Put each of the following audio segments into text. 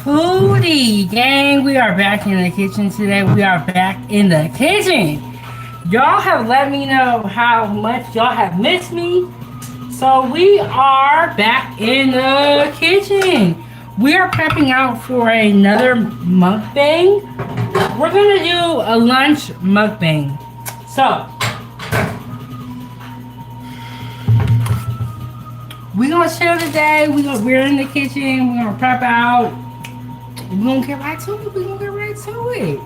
Foodie gang, we are back in the kitchen today. We are back in the kitchen. Y'all have let me know how much y'all have missed me. So we are back in the kitchen. We are prepping out for another mukbang. We're gonna do a lunch mukbang. So we're gonna chill today. We're in the kitchen. We're gonna prep out. We're gonna get right to it. We're gonna get right to it.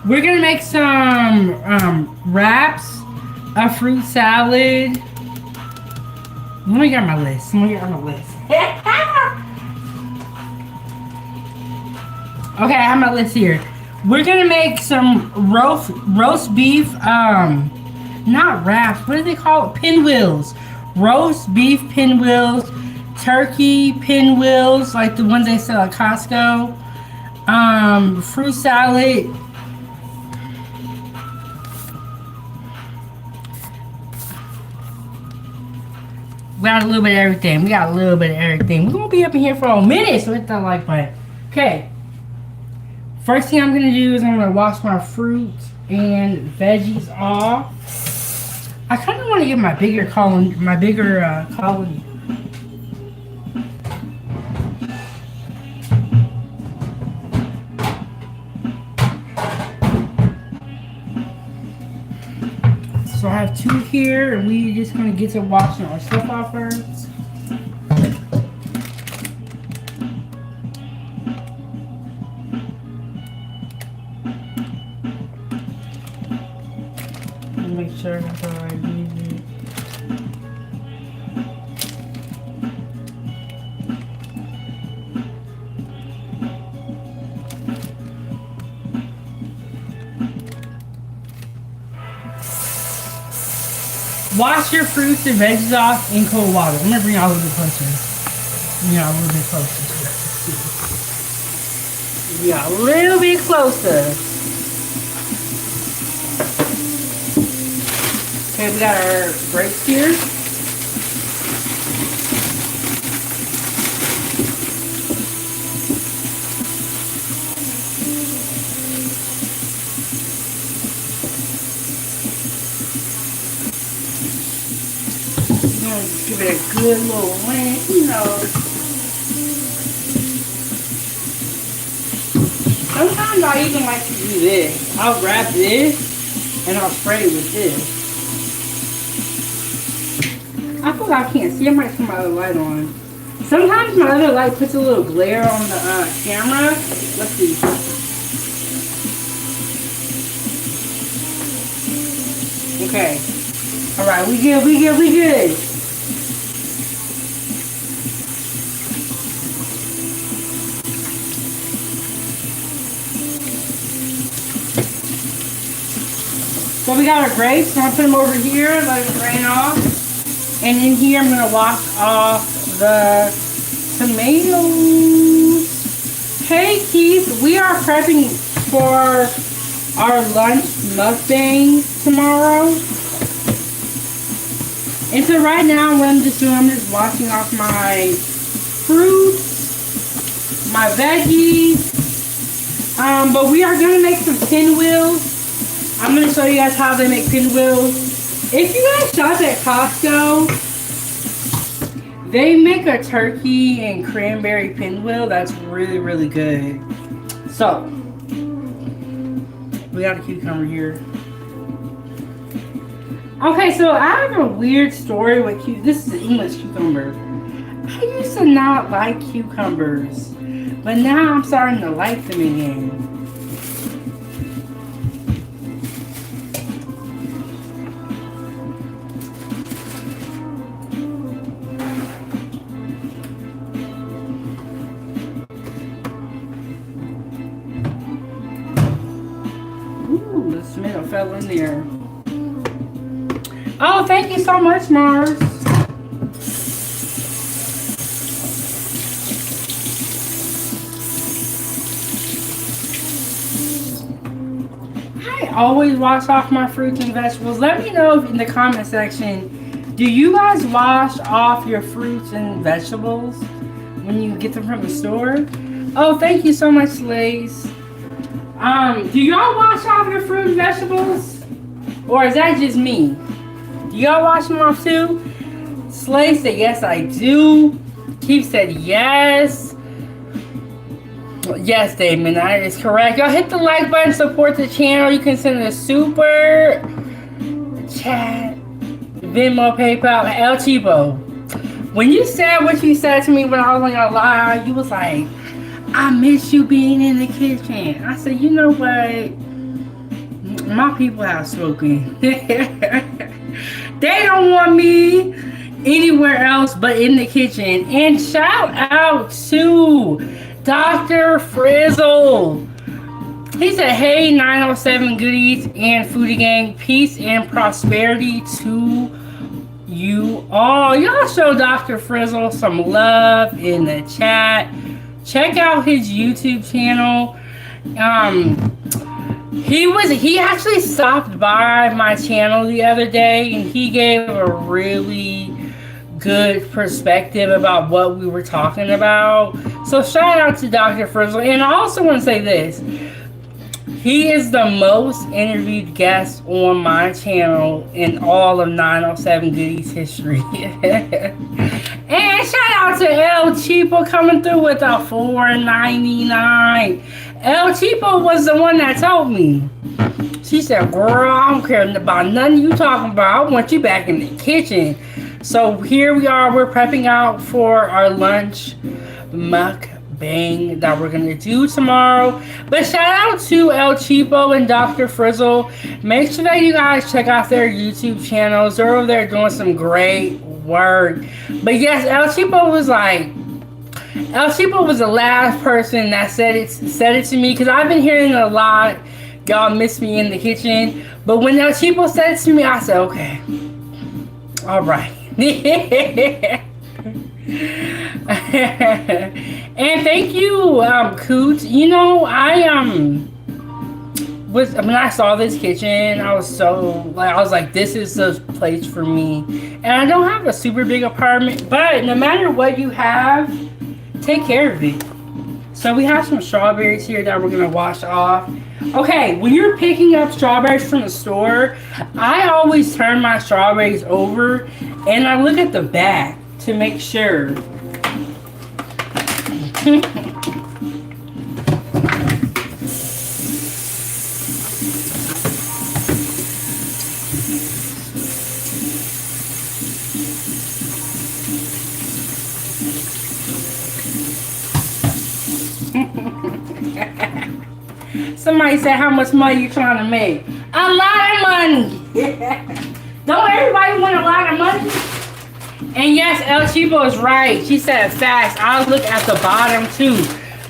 We're gonna make some wraps, a fruit salad. Let me get my list. Okay, I have my list here. We're gonna make some roast beef, not wraps. What do they call it? Pinwheels. Roast beef pinwheels, turkey pinwheels, like the ones they sell at Costco. Fruit salad. We got a little bit of everything. We're gonna be up in here for a minute, so hit that like button. Okay. First thing I'm gonna do is I'm gonna wash my fruit and veggies off. I kind of want to get my bigger colony. So I have two here, and we just gonna get to washing our stuff off first. Make sure that's all right. Wash your fruits and veggies off in cold water. I'm gonna bring y'all a little bit closer. Yeah, a little bit closer. Yeah, a little bit closer. Okay, we got our grapes here. Just give it a good little rinse, you know. Sometimes I even like to do this. I'll grab this and I'll spray it with this. I feel like I can't see. I might turn my other light on. Sometimes my other light puts a little glare on the camera. Let's see. Okay. Alright, we good. So we got our grapes. I'm going to put them over here, let it drain off. And in here, I'm going to wash off the tomatoes. Hey, Keith, we are prepping for our lunch mukbang tomorrow. And so right now, what I'm just doing, I'm just washing off my fruits, my veggies. But we are going to make some pinwheels. I'm going to show you guys how they make pinwheels. If you guys shop at Costco, they make a turkey and cranberry pinwheel that's really, really good. So, we got a cucumber here. Okay, so I have a weird story with this is an English cucumber. I used to not like cucumbers, but now I'm starting to like them again. Ooh, the tomato fell in there. Oh, thank you so much, Mars. I always wash off my fruits and vegetables. Let me know in the comment section, Do you guys wash off your fruits and vegetables when you get them from the store? Oh, thank you so much, Lace. Do y'all wash off your fruit and vegetables? Or is that just me? Do y'all wash them off too? Slay said, yes, I do. Keith said, yes. Yes, Damon, that is correct. Y'all hit the like button, support the channel. You can send a super chat, Venmo, PayPal, El Chivo. When you said what you said to me when I was on your live, you was like, I miss you being in the kitchen. I said, you know what? My people have spoken. They don't want me anywhere else but in the kitchen. And shout out to Dr. Frizzle. He said, hey, 907 goodies and foodie gang. Peace and prosperity to you all. Y'all show Dr. Frizzle some love in the chat. Check out his YouTube channel. He actually stopped by my channel the other day and he gave a really good perspective about what we were talking about. So shout out to Dr. Frizzle. And I also want to say this. He is the most interviewed guest on my channel in all of 907 Goodies history. And shout out to El Cheapo coming through with a $4.99. El Cheapo was the one that told me. She said, girl, I don't care about nothing you talking about. I want you back in the kitchen. So here we are. We're prepping out for our lunch mukbang that we're going to do tomorrow. But shout out to El Cheapo and Dr. Frizzle. Make sure that you guys check out their YouTube channels. They're over there doing some great work. But yes, El Cheapo was the last person that said it to me, because I've been hearing a lot, y'all miss me in the kitchen. But when El Cheapo said it to me, I said, okay, all right. And thank you, Coots. You know, when I saw this kitchen, I was like, this is the place for me. And I don't have a super big apartment, but no matter what you have, take care of it. So we have some strawberries here that we're gonna wash off. Okay, when you're picking up strawberries from the store, I always turn my strawberries over and I look at the back to make sure. Somebody said, how much money you trying to make? A lot of money. Don't everybody want a lot of money? And yes, El Cheapo is right. She said fast. I'll look at the bottom too.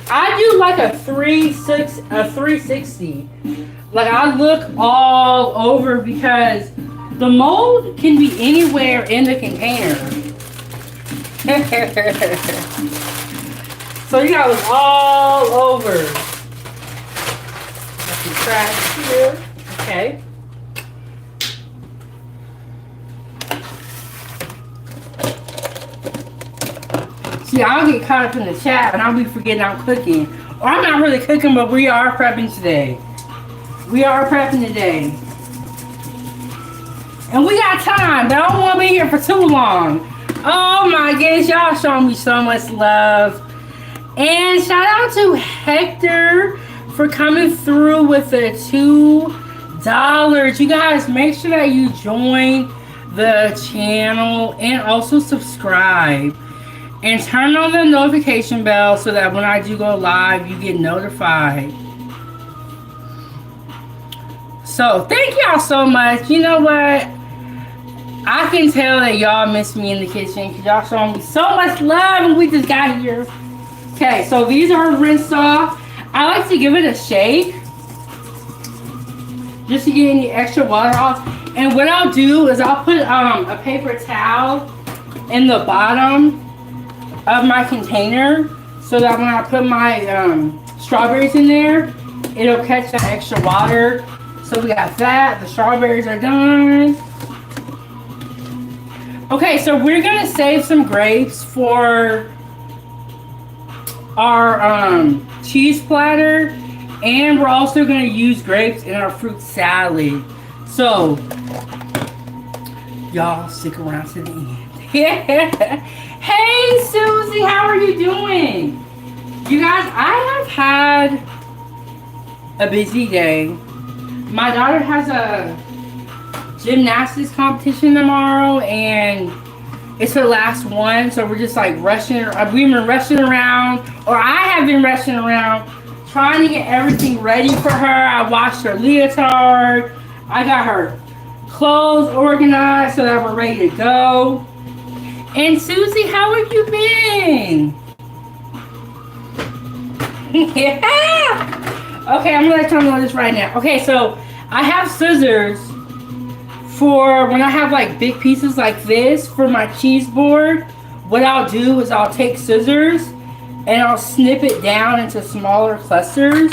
I do like a 360. Like I look all over because the mold can be anywhere in the container. So you gotta look all over. Trash here. Okay. See, I'll get caught up in the chat and I'll be forgetting I'm cooking. Or I'm not really cooking, but we are prepping today. We are prepping today. And we got time, but I don't want to be here for too long. Oh my goodness, y'all showing me so much love. And shout out to Hector for coming through with the $2. You guys, make sure that you join the channel and also subscribe. And turn on the notification bell so that when I do go live, you get notified. So, thank y'all so much. You know what? I can tell that y'all miss me in the kitchen because y'all showing me so much love and we just got here. Okay, so these are rinsed off. I like to give it a shake just to get any extra water off. And what I'll do is I'll put a paper towel in the bottom of my container so that when I put my strawberries in there, it'll catch that extra water. So we got that. The strawberries are done. Okay, so we're gonna save some grapes for our cheese platter, and we're also gonna use grapes in our fruit salad. So y'all stick around to the end. Hey Susie, how are you doing? You guys, I have had a busy day. My daughter has a gymnastics competition tomorrow, and it's her last one, so we're just like rushing. We've been rushing around, or I have been rushing around, trying to get everything ready for her. I washed her leotard. I got her clothes organized so that we're ready to go. And Susie, how have you been? Yeah. Okay, I'm gonna let y'all know this right now. Okay, so I have scissors for when I have like big pieces like this for my cheese board. What I'll do is I'll take scissors and I'll snip it down into smaller clusters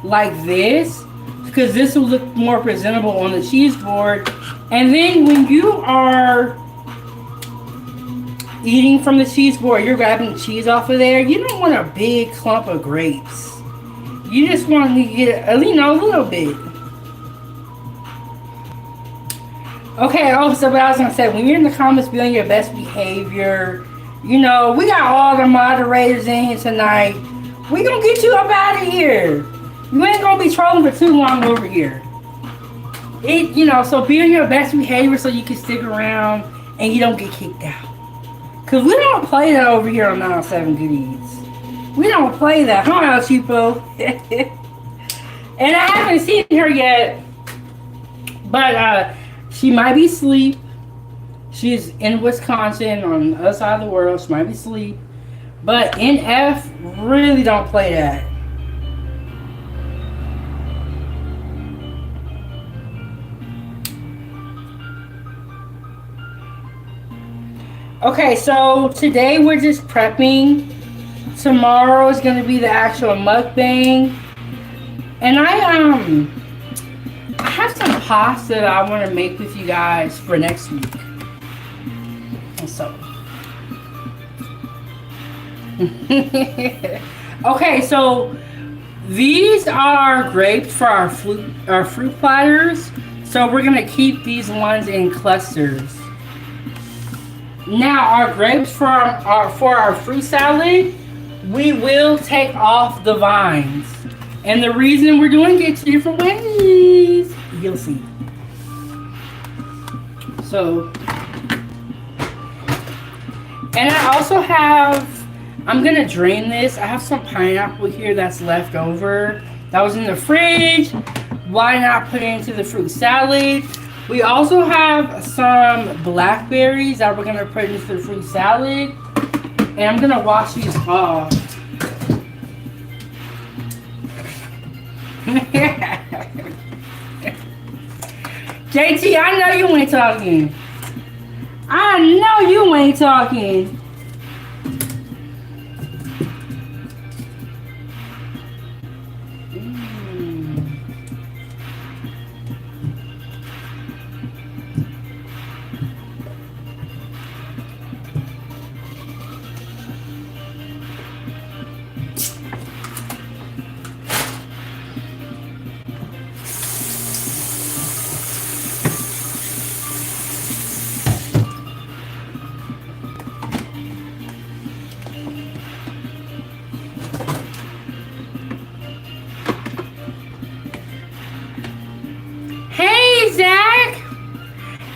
like this, because this will look more presentable on the cheese board. And then when you are eating from the cheese board, you're grabbing the cheese off of there, you don't want a big clump of grapes. You just want to get a little bit. Okay, so what I was going to say, when you're in the comments, be on your best behavior. You know, we got all the moderators in here tonight. We going to get you up out of here. You ain't going to be trolling for too long over here. So be on your best behavior so you can stick around and you don't get kicked out. Because we don't play that over here on 907 Good Eats. We don't play that, huh, Cheapo? And I haven't seen her yet, but she might be asleep. She's in Wisconsin on the other side of the world. She might be asleep. But NF really don't play that. Okay, so today we're just prepping. Tomorrow is going to be the actual mukbang. And I have some pasta that I want to make with you guys for next week. And so. Okay, so these are grapes for our fruit platters. So we're going to keep these ones in clusters. Now our grapes for our fruit salad, we will take off the vines. And the reason we're doing it 2 different ways, you'll see. So, and I also have, I'm gonna drain this. I have some pineapple here that's left over. That was in the fridge. Why not put it into the fruit salad? We also have some blackberries that we're going to put into the fruit salad. And I'm going to wash these off. JT, I know you ain't talking. I know you ain't talking.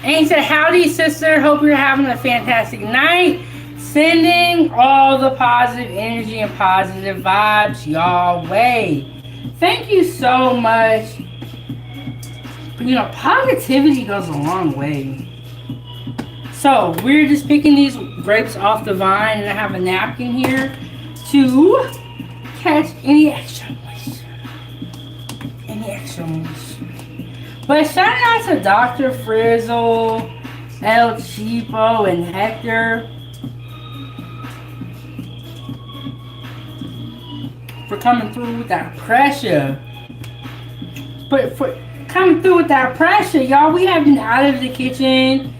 And he said, howdy, sister. Hope you're having a fantastic night. Sending all the positive energy and positive vibes y'all way. Thank you so much. You know, positivity goes a long way. So, we're just picking these grapes off the vine, and I have a napkin here to catch any extra moisture. Any extra moisture. But shout out to Dr. Frizzle, El Cheapo, and Hector for coming through with that pressure. But for coming through with that pressure, y'all, we have been out of the kitchen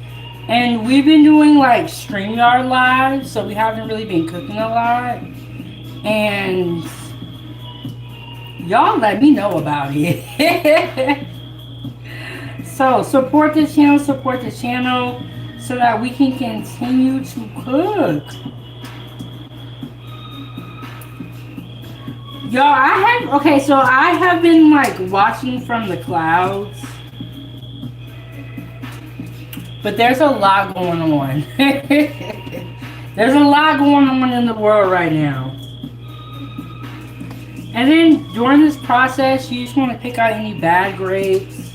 And we've been doing like StreamYard live, so we haven't really been cooking a lot. And y'all let me know about it. So support the channel, so that we can continue to cook. Y'all, I have been like watching from the clouds. But there's a lot going on. There's a lot going on in the world right now. And then during this process, you just want to pick out any bad grapes.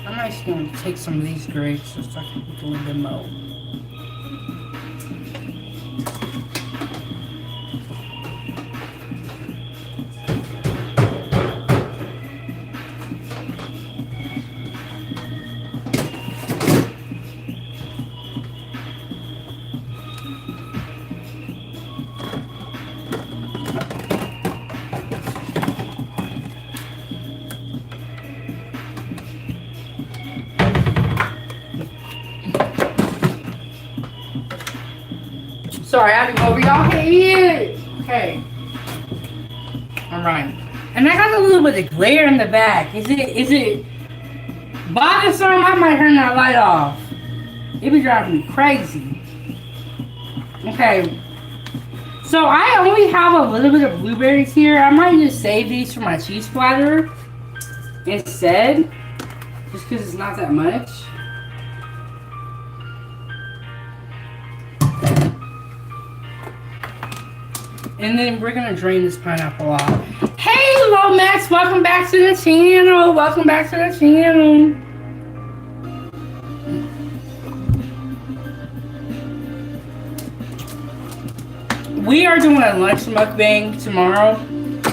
I'm actually going to take some of these grapes just so I can put a little bit more. Sorry, I had to go over y'all head. Okay. Alright. And I got a little bit of glare in the back. Is it bothersome? I might turn that light off. It be driving me crazy. Okay. So I only have a little bit of blueberries here. I might just save these for my cheese platter instead. Just because it's not that much. And then we're gonna drain this pineapple off. Hey, Lomax, welcome back to the channel. Welcome back to the channel. We are doing a lunch mukbang tomorrow,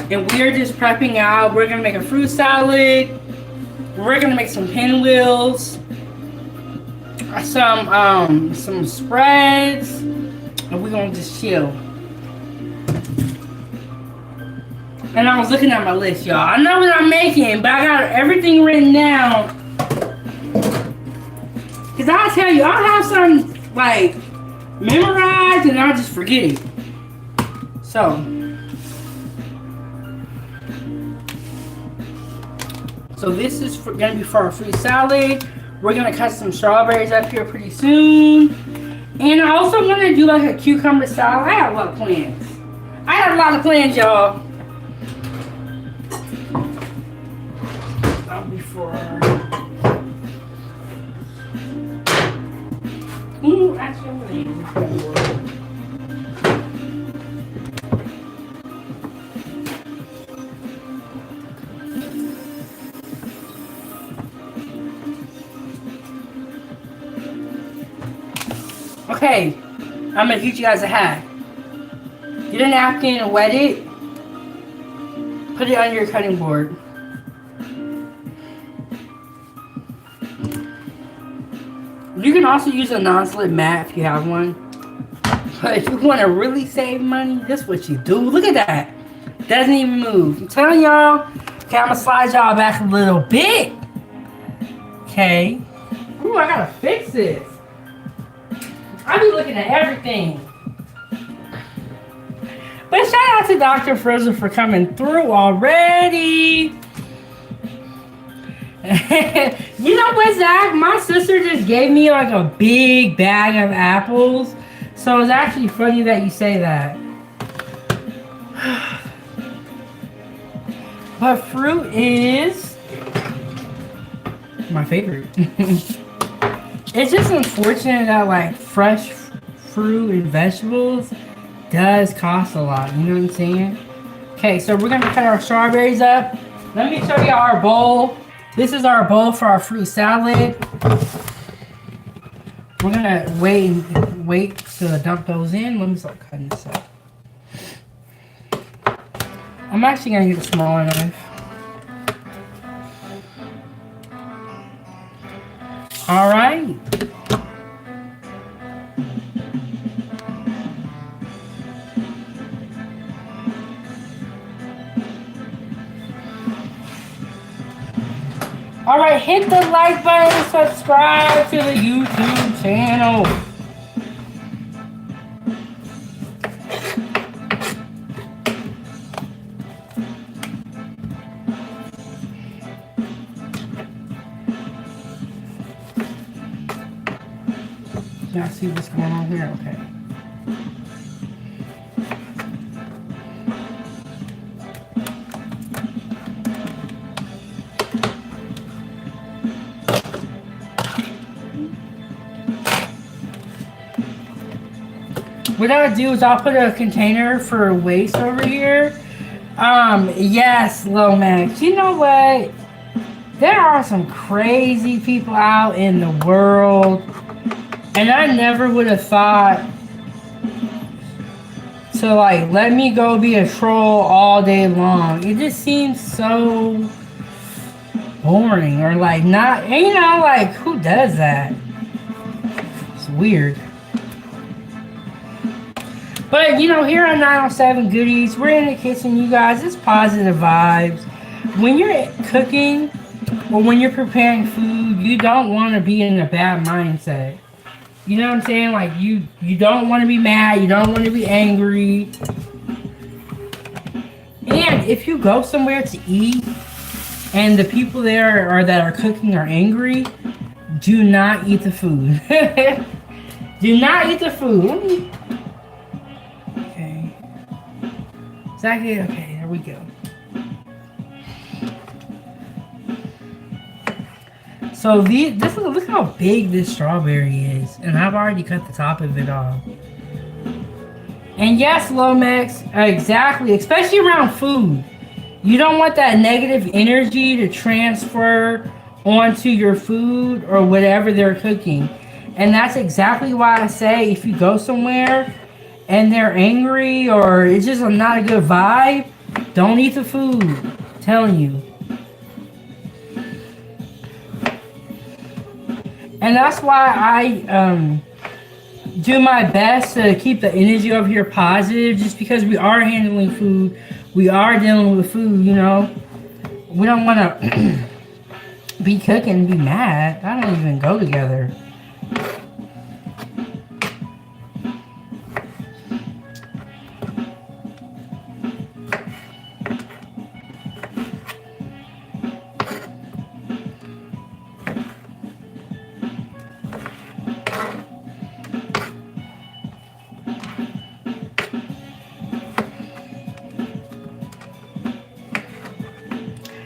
and we are just prepping out. We're gonna make a fruit salad. We're gonna make some pinwheels, some spreads, and we're gonna just chill. And I was looking at my list, y'all. I know what I'm making, but I got everything written down. Because I'll tell you, I'll have something, like, memorized, and I'll just forget it. So this is going to be for our fruit salad. We're going to cut some strawberries up here pretty soon. And I also want to do, like, a cucumber salad. I have a lot of plans. Y'all. Before. Ooh, actually, okay, I'm gonna teach you guys a hack. Get a napkin and wet it. Put it on your cutting board. You can also use a non-slip mat if you have one. But if you want to really save money, this is what you do. Look at that. Doesn't even move. I'm telling y'all. Okay, I'm going to slide y'all back a little bit. Okay. Ooh, I got to fix this. I be looking at everything. But shout out to Dr. Frizzle for coming through already. You know what, Zach? My sister just gave me like a big bag of apples. So it's actually funny that you say that. But fruit is my favorite. It's just unfortunate that like fresh fruit and vegetables does cost a lot. You know what I'm saying? Okay, so we're going to cut our strawberries up. Let me show you our bowl. This is our bowl for our fruit salad. We're gonna wait to dump those in. Let me start cutting this up. I'm actually gonna get a smaller knife. All right. All right, hit the like button and subscribe to the YouTube channel. Y'all see what's going on here? Okay. What I'll do is I'll put a container for waste over here. Yes, Lomax. You know what? There are some crazy people out in the world. And I never would have thought to like let me go be a troll all day long. It just seems so boring or like not, you know, like who does that? It's weird. But you know, here on 907 Goodies, we're in the kitchen, you guys. It's positive vibes. When you're cooking or when you're preparing food, you don't want to be in a bad mindset. You know what I'm saying? Like you don't want to be mad, you don't want to be angry. And if you go somewhere to eat and the people there or that are cooking are angry, do not eat the food. Do not eat the food. Okay. Is that good? Okay, there we go. So look how big this strawberry is, and I've already cut the top of it off. And yes, Lomax, exactly, especially around food. You don't want that negative energy to transfer onto your food or whatever they're cooking. And that's exactly why I say if you go somewhere and they're angry or it's just not a good vibe, don't eat the food. I'm telling you. And that's why I do my best to keep the energy over here positive, just because we are handling food. We are dealing with food, you know. We don't want to be cooking and be mad. That don't even go together.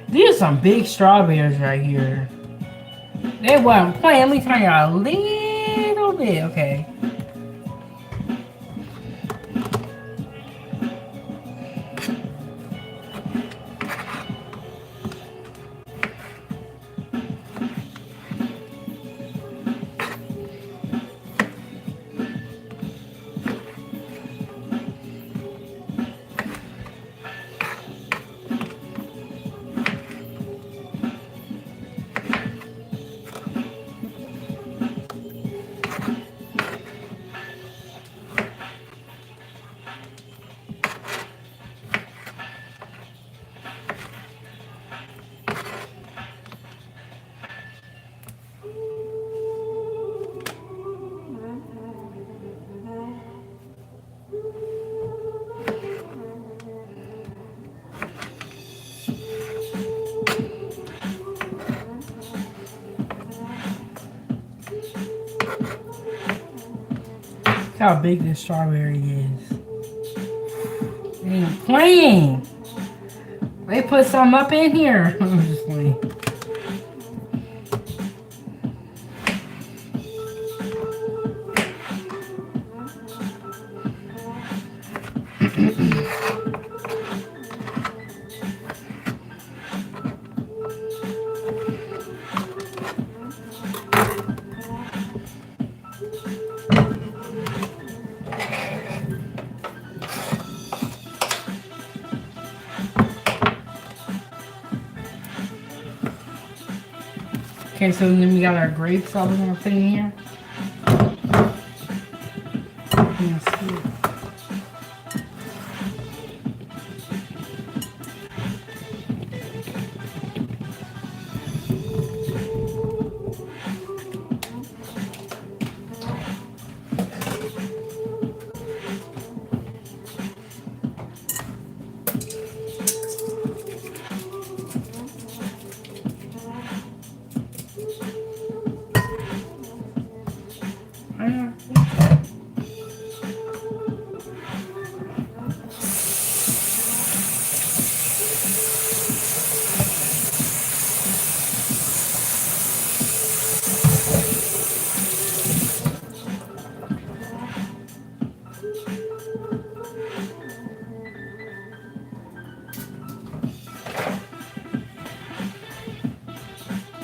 These are some big strawberries right here. They wasn't playing. Let me turn you a little bit, okay. Look how big this strawberry is. They ain't playing. They put some up in here. I'm just playing. Okay, so then we got our grapes that we're gonna put in here. Let's see.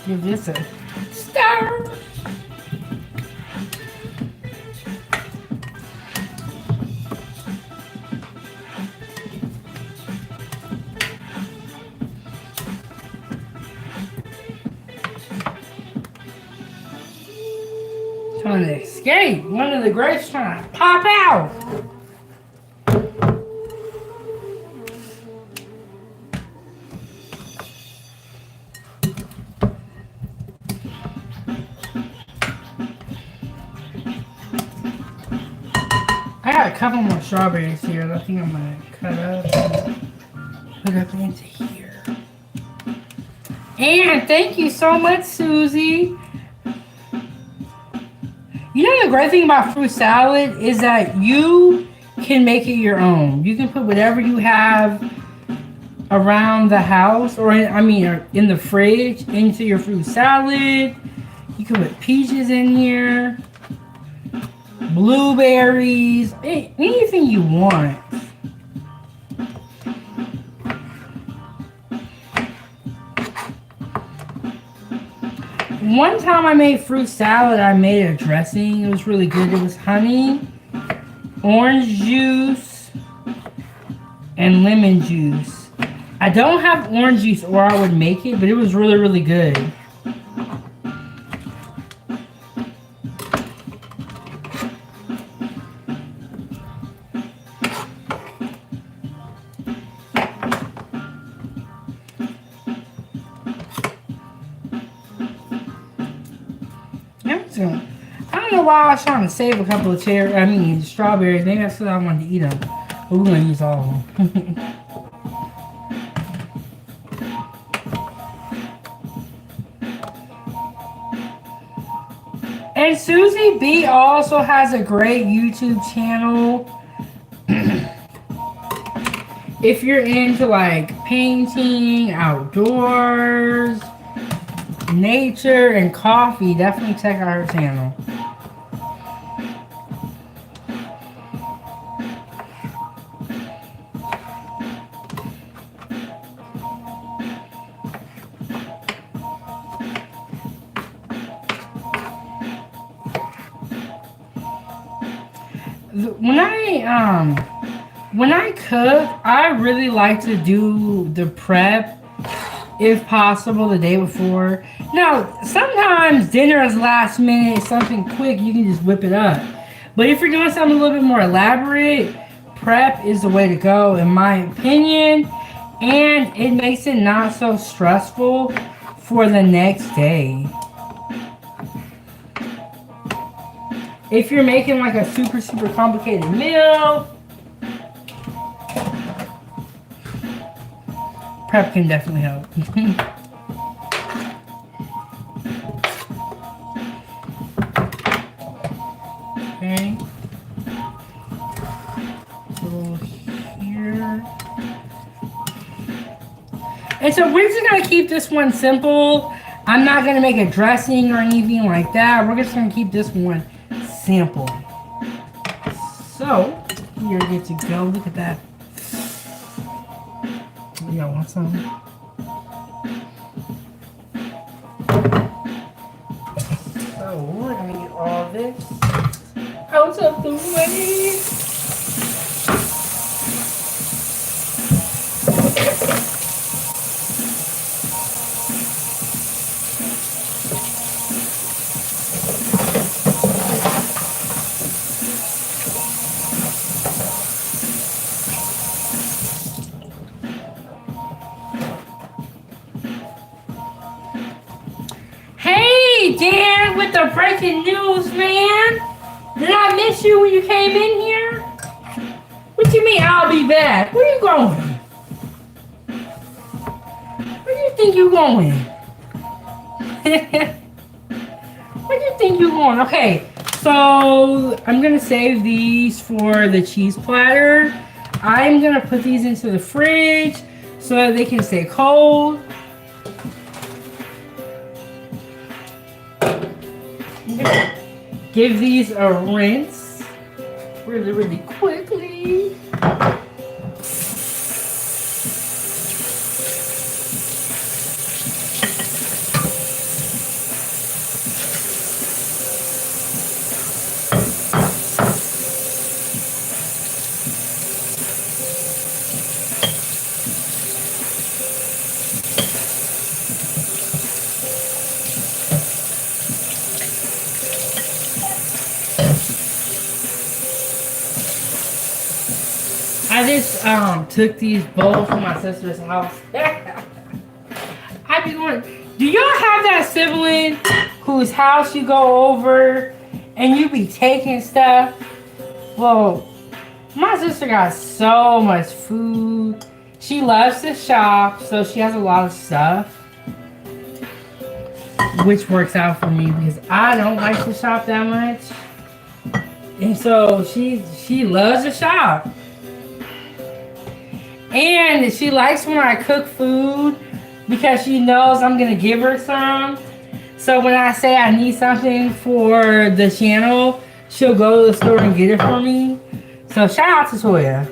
Give this a stir. Trying to escape. One of the grapes trying to pop out. I got a couple more strawberries here that I think I'm gonna cut up and put up into here. And thank you so much, Susie. You know the great thing about fruit salad is that you can make it your own. You can put whatever you have around the house or in the fridge into your fruit salad. You can put peaches in here, blueberries, anything you want. One time I made fruit salad, I made a dressing. It was really good. It was honey, orange juice, and lemon juice. I don't have orange juice or I would make it, but it was really, really good. I don't know why I was trying to save a couple of strawberries. Maybe that's what I wanted to eat them. But we're going to use all of them. And Susie B also has a great YouTube channel. If you're into like painting, outdoors, nature, and coffee, definitely check out her channel. When I cook, I really like to do the prep, if possible, the day before. Now, sometimes dinner is last minute, something quick, you can just whip it up. But if you're doing something a little bit more elaborate, prep is the way to go, in my opinion. And it makes it not so stressful for the next day. If you're making like a super, super complicated meal, prep can definitely help. Okay. A little here. And so we're just going to keep this one simple. I'm not going to make a dressing or anything like that. We're just going to keep this one simple. So, you're good to go. Look at that. Y'all want some? So, we're going to get all this out of the way. Hey, Dan, with the breaking news, man. Did I miss you when you came in here? What you mean, I'll be back? Where you going? Where do you think you're going? Where do you think you're going? Okay, so I'm going to save these for the cheese platter. I'm going to put these into the fridge so that they can stay cold. I'm gonna give these a rinse really quickly. I just took these bowls from my sister's house. I be going, do y'all have that sibling whose house you go over and you be taking stuff? Well, my sister got so much food. She loves to shop, so she has a lot of stuff. Which works out for me because I don't like to shop that much. And so she loves to shop. And she likes when I cook food because she knows I'm going to give her some. So when I say I need something for the channel, she'll go to the store and get it for me. So shout out to Toya.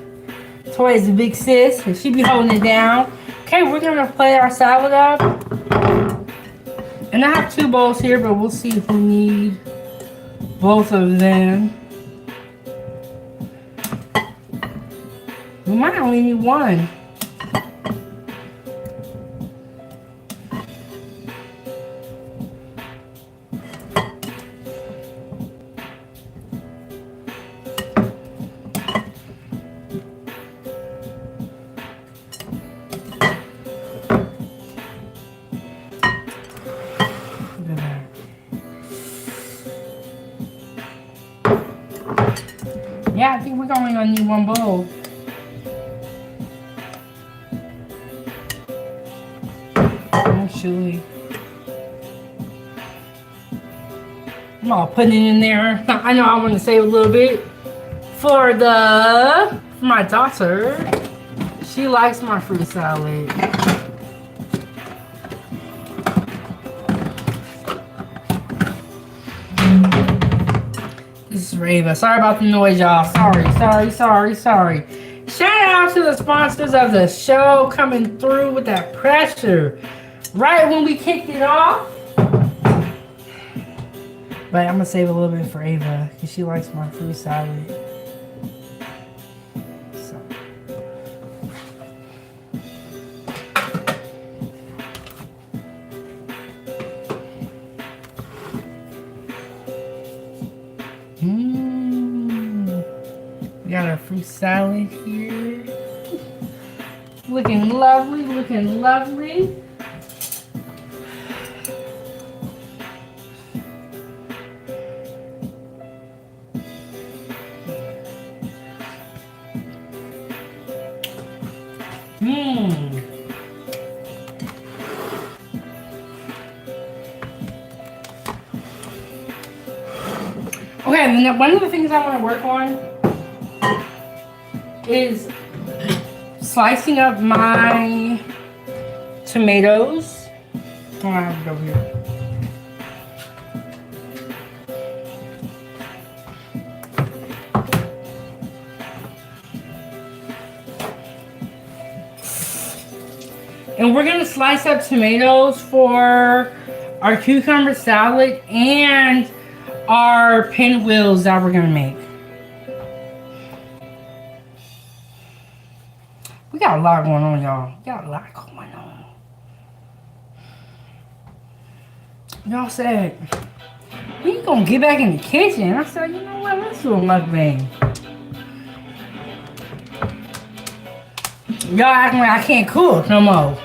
Toya's a big sis and she be holding it down. Okay, we're going to plate our salad up. And I have 2 bowls here, but we'll see if we need both of them. We might only need 1. Yeah, I think we're only gonna need 1 bowl. Actually, I'm all putting it in there. I know I want to save a little bit for my daughter. She likes my fruit salad. This is Rava. Sorry about the noise, y'all. Sorry. Shout out to the sponsors of the show coming through with that pressure. Right when we kicked it off. But I'm going to save a little bit for Ava because she likes my fruit salad. So. We got our fruit salad here. Looking lovely. Okay, one of the things I want to work on is slicing up my tomatoes. Oh, I have it over here. And we're going to slice up tomatoes for our cucumber salad and our pinwheels that we're going to make. We got a lot going on, y'all. Y'all said, when you going to get back in the kitchen? I said, you know what? Let's do a mukbang. Y'all acting like I can't cook no more.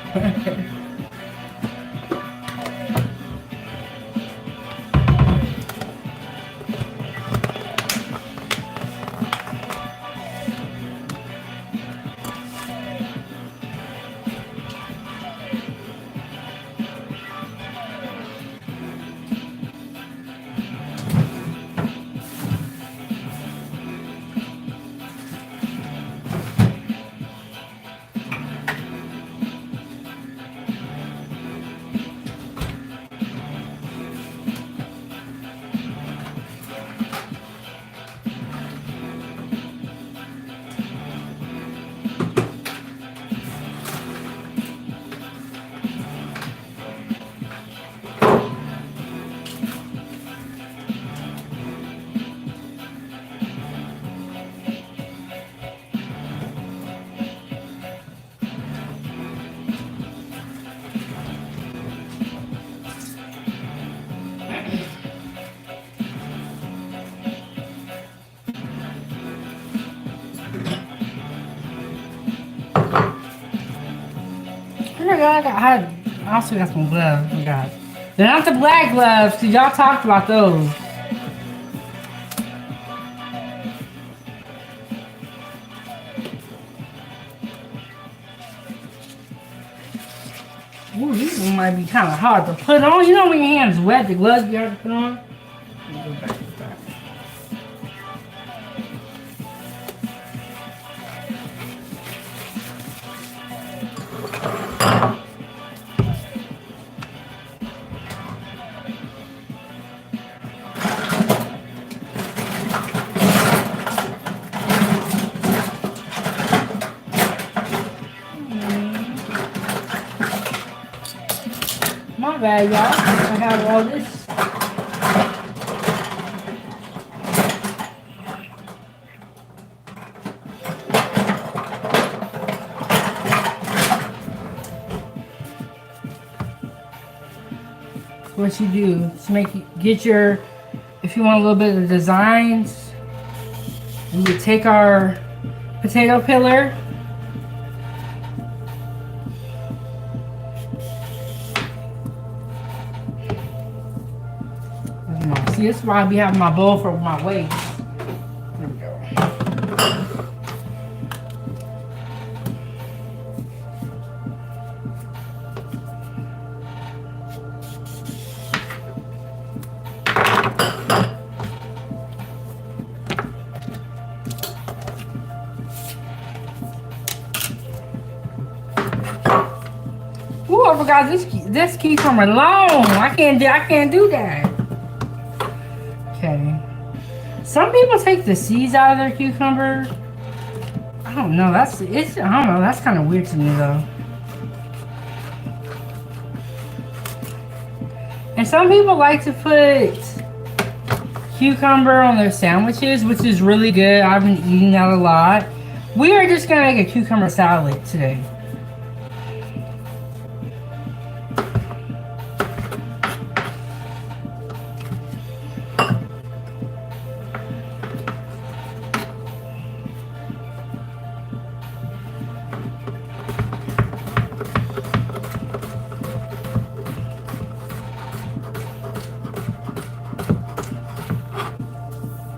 I also got some gloves. I got. They're not the black gloves, because y'all talked about those. Ooh, these ones might be kind of hard to put on. You know when your hands wet, the gloves be hard to put on? Let me go back to that. My bad, y'all. I have all this. What you do is get your, if you want a little bit of designs, we would take our potato peeler. See, this is why I be having my bowl for my waist. There we go. Ooh, I forgot this cucumber long. I can't do that. Okay. Some people take the seeds out of their cucumber. I don't know. I don't know. That's kind of weird to me though. And some people like to put cucumber on their sandwiches, which is really good. I've been eating that a lot. We are just gonna make a cucumber salad today.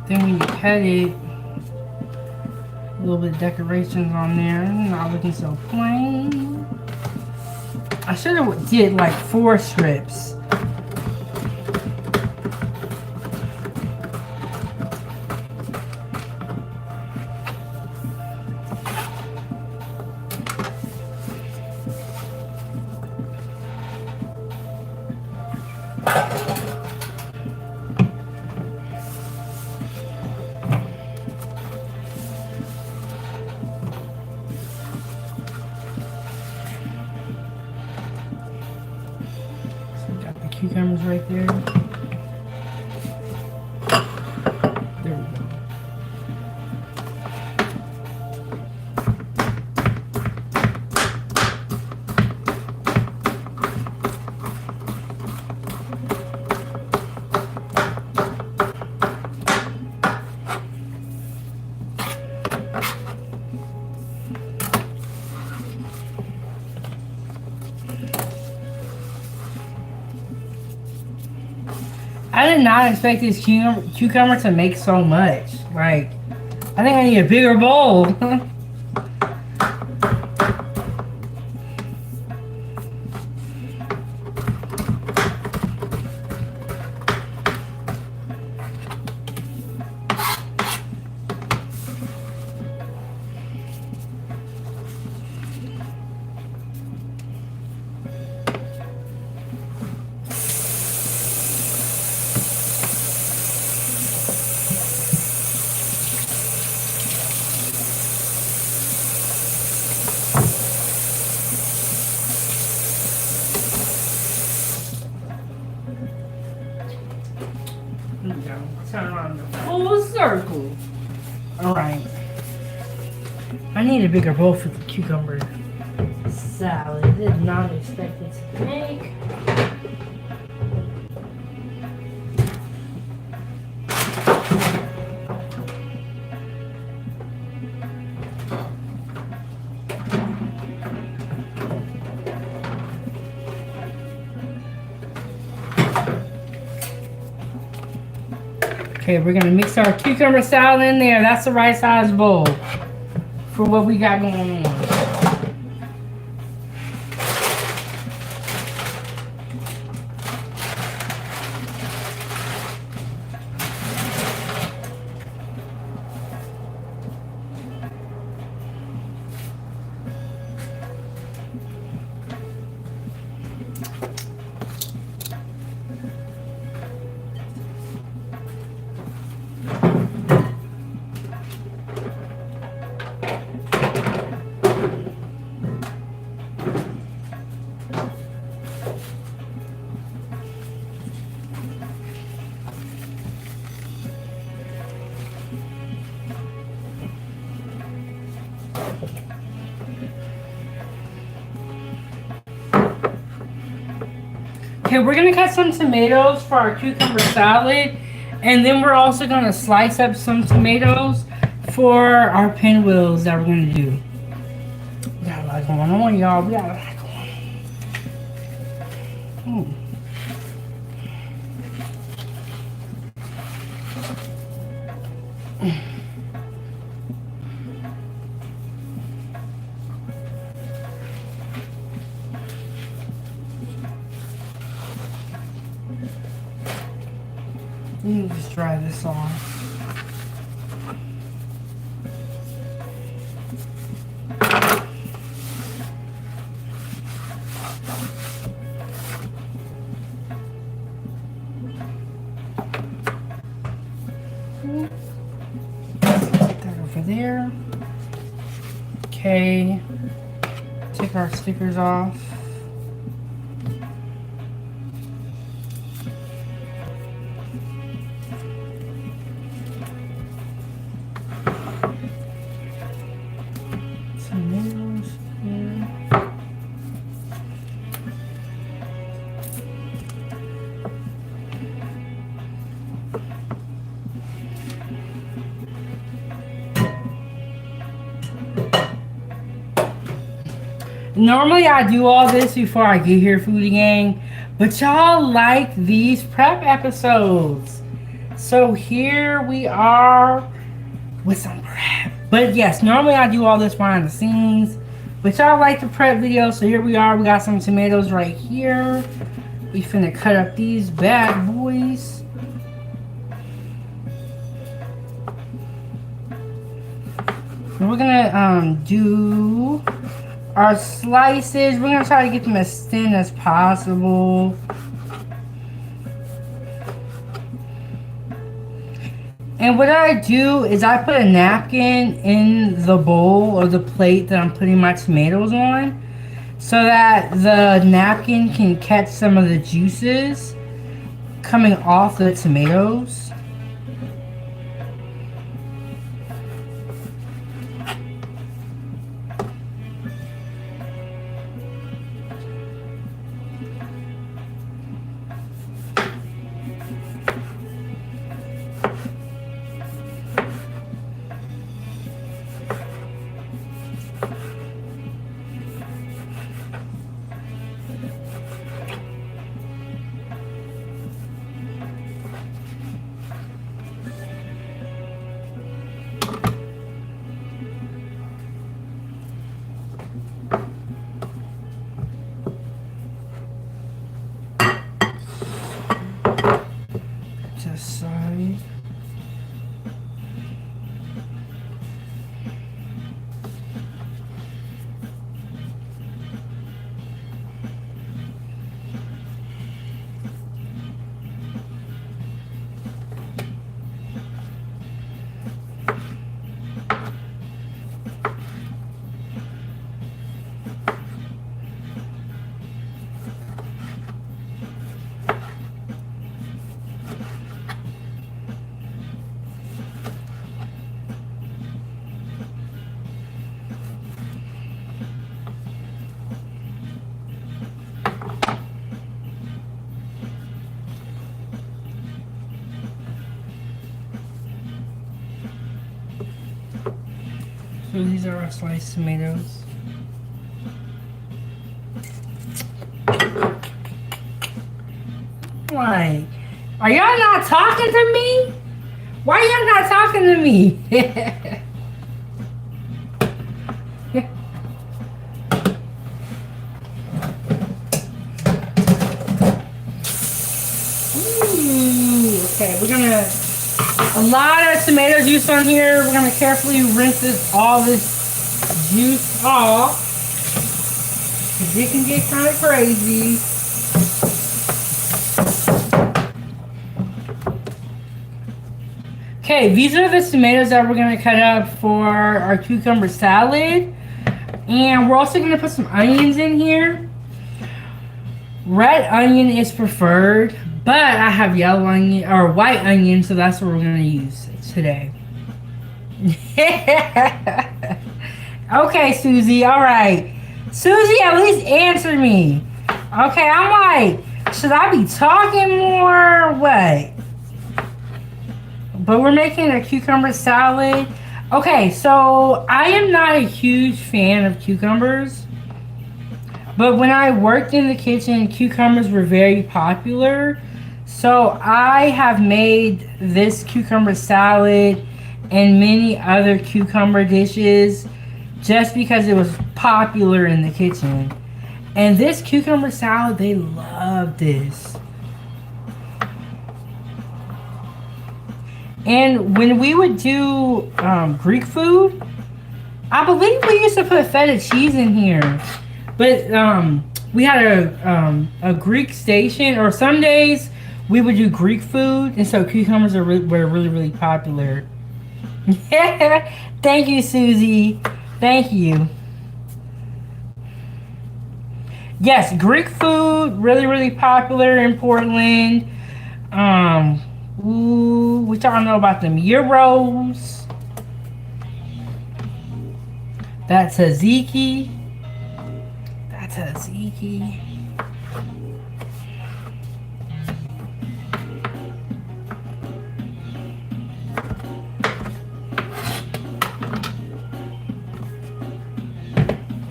Then when you cut it, a little bit of decorations on there, not looking so plain. I should have did like 4 strips. Cucumbers right there. There we go. I did not expect this cucumber to make so much. Like, I think I need a bigger bowl. Turn around the full circle. Alright. I need a bigger bowl for the cucumber salad. I did not expect it to make. Okay, we're gonna mix our cucumber salad in there. That's the right size bowl for what we got going on. Okay, we're gonna cut some tomatoes for our cucumber salad, and then we're also gonna slice up some tomatoes for our pinwheels that we're gonna do. We got a lot going on, y'all. We got a lot going on. Let me just dry this off. Put that over there. Okay. Take our stickers off. Normally I do all this before I get here, Foodie Gang, but y'all like these prep episodes. So here we are with some prep. But yes, normally I do all this behind the scenes, but y'all like the prep video, so here we are. We got some tomatoes right here. We finna cut up these bad boys. And we're gonna do our slices. We're gonna try to get them as thin as possible. And what I do is I put a napkin in the bowl or the plate that I'm putting my tomatoes on, so that the napkin can catch some of the juices coming off the tomatoes. Side. So these are our sliced tomatoes. Like, are y'all not talking to me? Why y'all not talking to me? Ooh, okay, we're gonna a lot of tomato juice on here. We're gonna carefully rinse all this juice off. Cause it can get kind of crazy. Okay, these are the tomatoes that we're gonna cut up for our cucumber salad. And we're also gonna put some onions in here. Red onion is preferred, but I have yellow onion or white onion, so that's what we're gonna use today. Okay, Susie, alright. Susie, at least answer me. Okay, I'm like, should I be talking more or what? But we're making a cucumber salad. Okay, so I am not a huge fan of cucumbers. But when I worked in the kitchen, cucumbers were very popular. So I have made this cucumber salad and many other cucumber dishes just because it was popular in the kitchen. And this cucumber salad, they love this. And when we would do Greek food, I believe we used to put feta cheese in here. But we had a Greek station, or some days we would do Greek food, and so cucumbers were really, really popular. Thank you, Susie. Thank you. Yes, Greek food, really, really popular in Portland. Ooh, we y'all know about them gyros. That's tzatziki. That's tzatziki.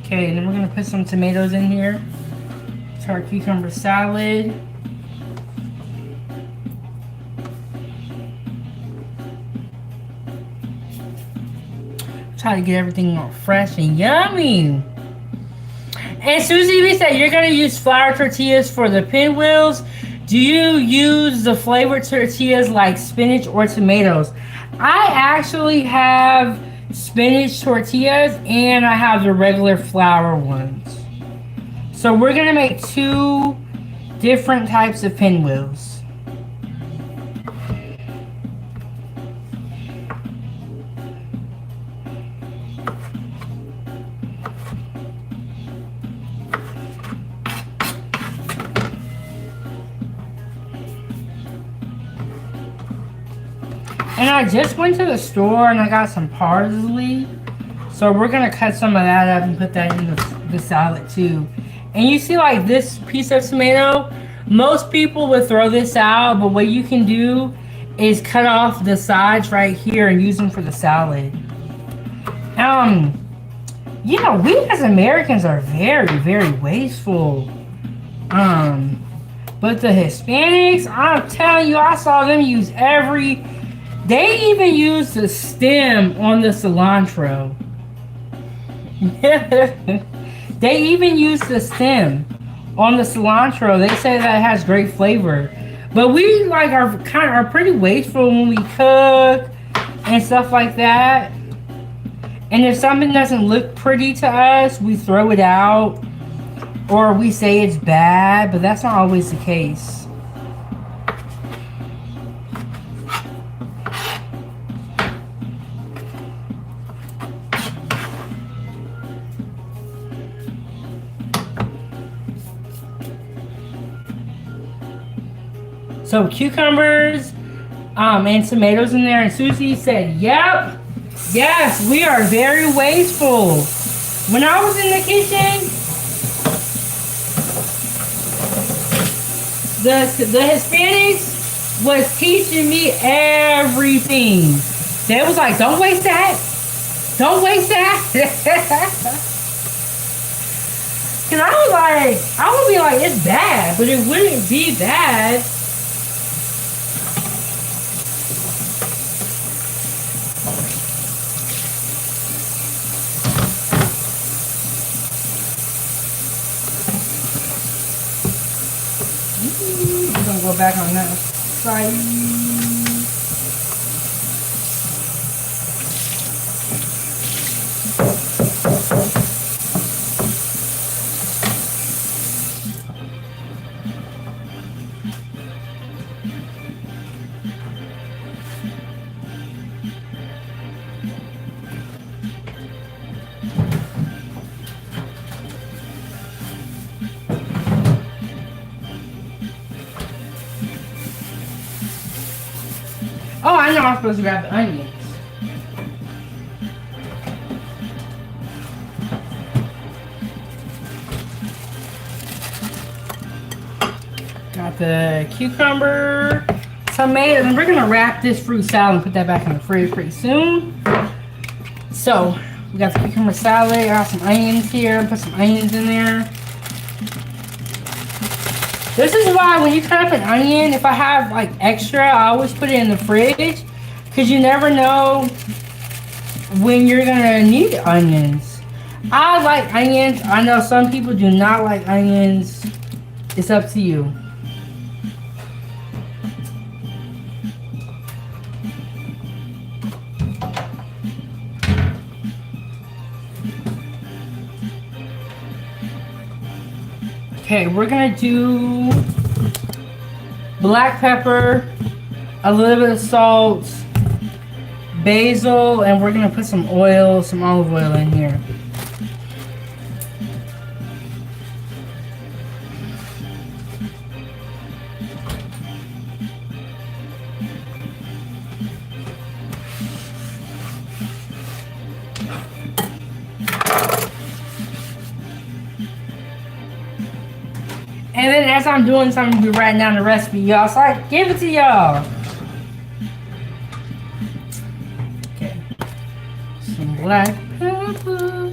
Okay, and then we're gonna put some tomatoes in here. To our cucumber salad. Try to get everything all fresh and yummy. And Susie B said you're gonna use flour tortillas for the pinwheels. Do you use the flavored tortillas like spinach or tomatoes? I actually have spinach tortillas and I have the regular flour ones. So we're gonna make two different types of pinwheels. And I just went to the store and I got some parsley. So we're gonna cut some of that up and put that in the salad too. And you see like this piece of tomato, most people would throw this out, but what you can do is cut off the sides right here and use them for the salad. You know, we as Americans are very, very wasteful. But the Hispanics, I'm telling you, I saw them use they even use the stem on the cilantro. They even use the stem on the cilantro. They say that it has great flavor. But we like are pretty wasteful when we cook and stuff like that. And if something doesn't look pretty to us, we throw it out or we say it's bad, but that's not always the case. So cucumbers and tomatoes in there, and Susie said, yep, yes, we are very wasteful. When I was in the kitchen, the Hispanics was teaching me everything. They was like, don't waste that. Don't waste that. Cause I would be like, it's bad, but it wouldn't be bad. We're gonna go back on that side. Oh, I know I'm supposed to grab the onions. Got the cucumber, tomato, and we're gonna wrap this fruit salad and put that back in the fridge pretty soon. So, we got the cucumber salad, I got some onions here, put some onions in there. This is why when you cut up an onion, if I have like extra, I always put it in the fridge because you never know when you're gonna need onions. I like onions. I know some people do not like onions. It's up to you. Okay, we're gonna do black pepper, a little bit of salt, basil, and we're gonna put some oil, some olive oil in here. And then as I'm doing something, be writing down the recipe, y'all. So I give it to y'all. Okay. Some black pepper.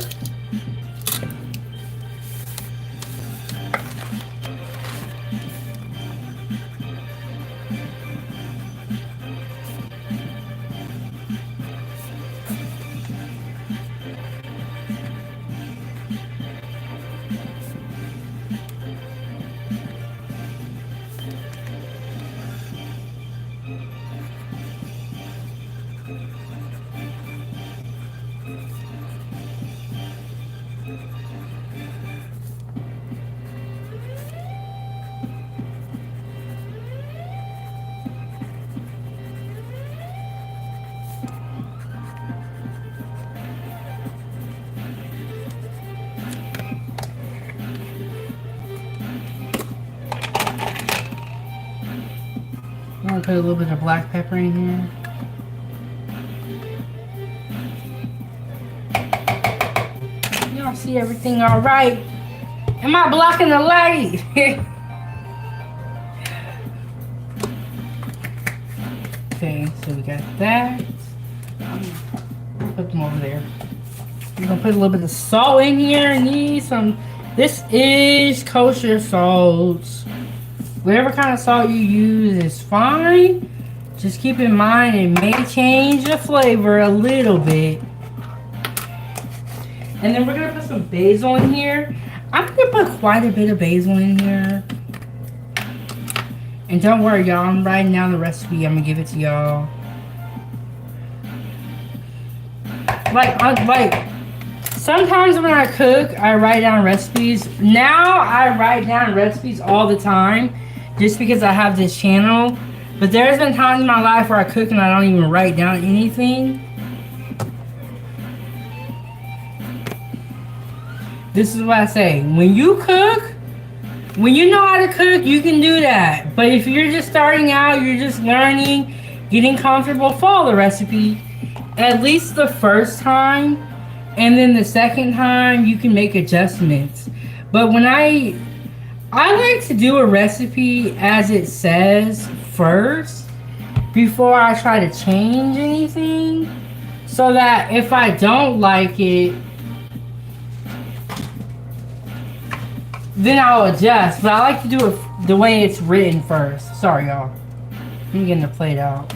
I'm gonna put a little bit of black pepper in here. Y'all see everything all right? Am I blocking the light? Okay, so we got that. Put them over there. We're gonna put a little bit of salt in here. Need some. This is kosher salt. Whatever kind of salt you use is fine. Just keep in mind it may change the flavor a little bit. And then we're gonna put some basil in here. I'm gonna put quite a bit of basil in here. And don't worry, y'all, I'm writing down the recipe. I'm gonna give it to y'all. Like, sometimes when I cook, I write down recipes. Now I write down recipes all the time, just because I have this channel. But there's been times in my life where I cook and I don't even write down anything. This is what I say. When you cook, when you know how to cook, you can do that. But if you're just starting out, you're just learning, getting comfortable, follow the recipe. At least the first time. And then the second time, you can make adjustments. But when I like to do a recipe as it says first before I try to change anything, so that if I don't like it, then I'll adjust. But I like to do it the way it's written first. Sorry, y'all. I'm getting the plate out.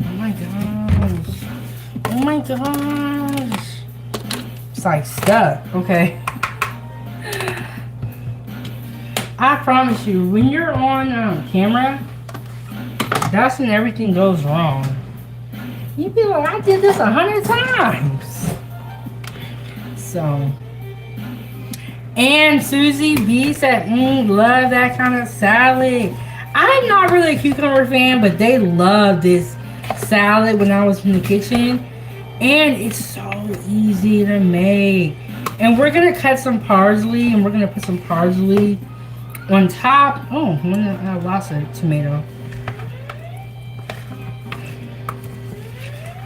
Oh my gosh. Oh my gosh. It's like stuck. Okay. I promise you, when you're on camera, that's when everything goes wrong. You be like, I did this 100 times. So, and Susie B said, love that kind of salad. I'm not really a cucumber fan, but they love this salad when I was in the kitchen. And it's so easy to make. And we're going to cut some parsley, and we're going to put some parsley on top. Oh, I lost a tomato.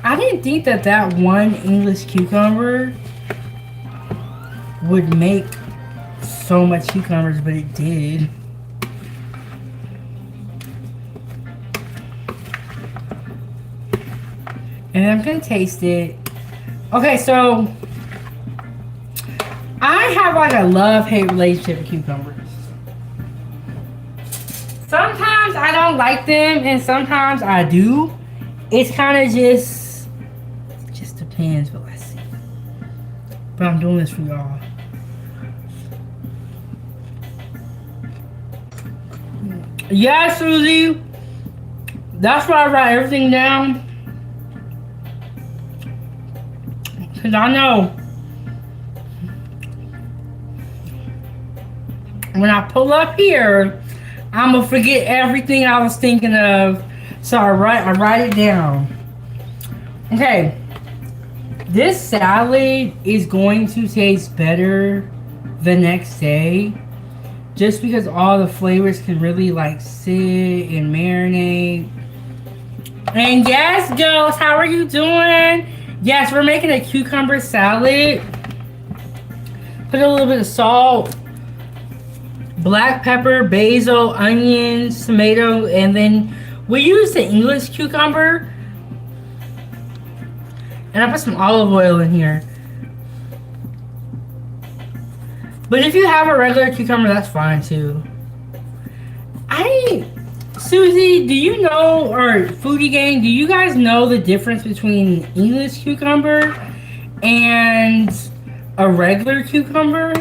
I didn't think that one English cucumber would make so much cucumbers, but it did. And I'm gonna taste it. Okay, so I have like a love-hate relationship with cucumbers. Sometimes I don't like them, and sometimes I do. It's kind of just depends, but let's see. But I'm doing this for y'all. Yeah, Susie. That's why I write everything down. Because I know when I pull up here, I'm going to forget everything I was thinking of. So I write it down. Okay. This salad is going to taste better the next day. Just because all the flavors can really like sit and marinate. And yes, girls, how are you doing? Yes, we're making a cucumber salad. Put a little bit of salt, black pepper, basil, onions, tomato, and then we use the English cucumber. And I put some olive oil in here. But if you have a regular cucumber, that's fine too. Susie, do you know, or Foodie Gang, do you guys know the difference between English cucumber and a regular cucumber?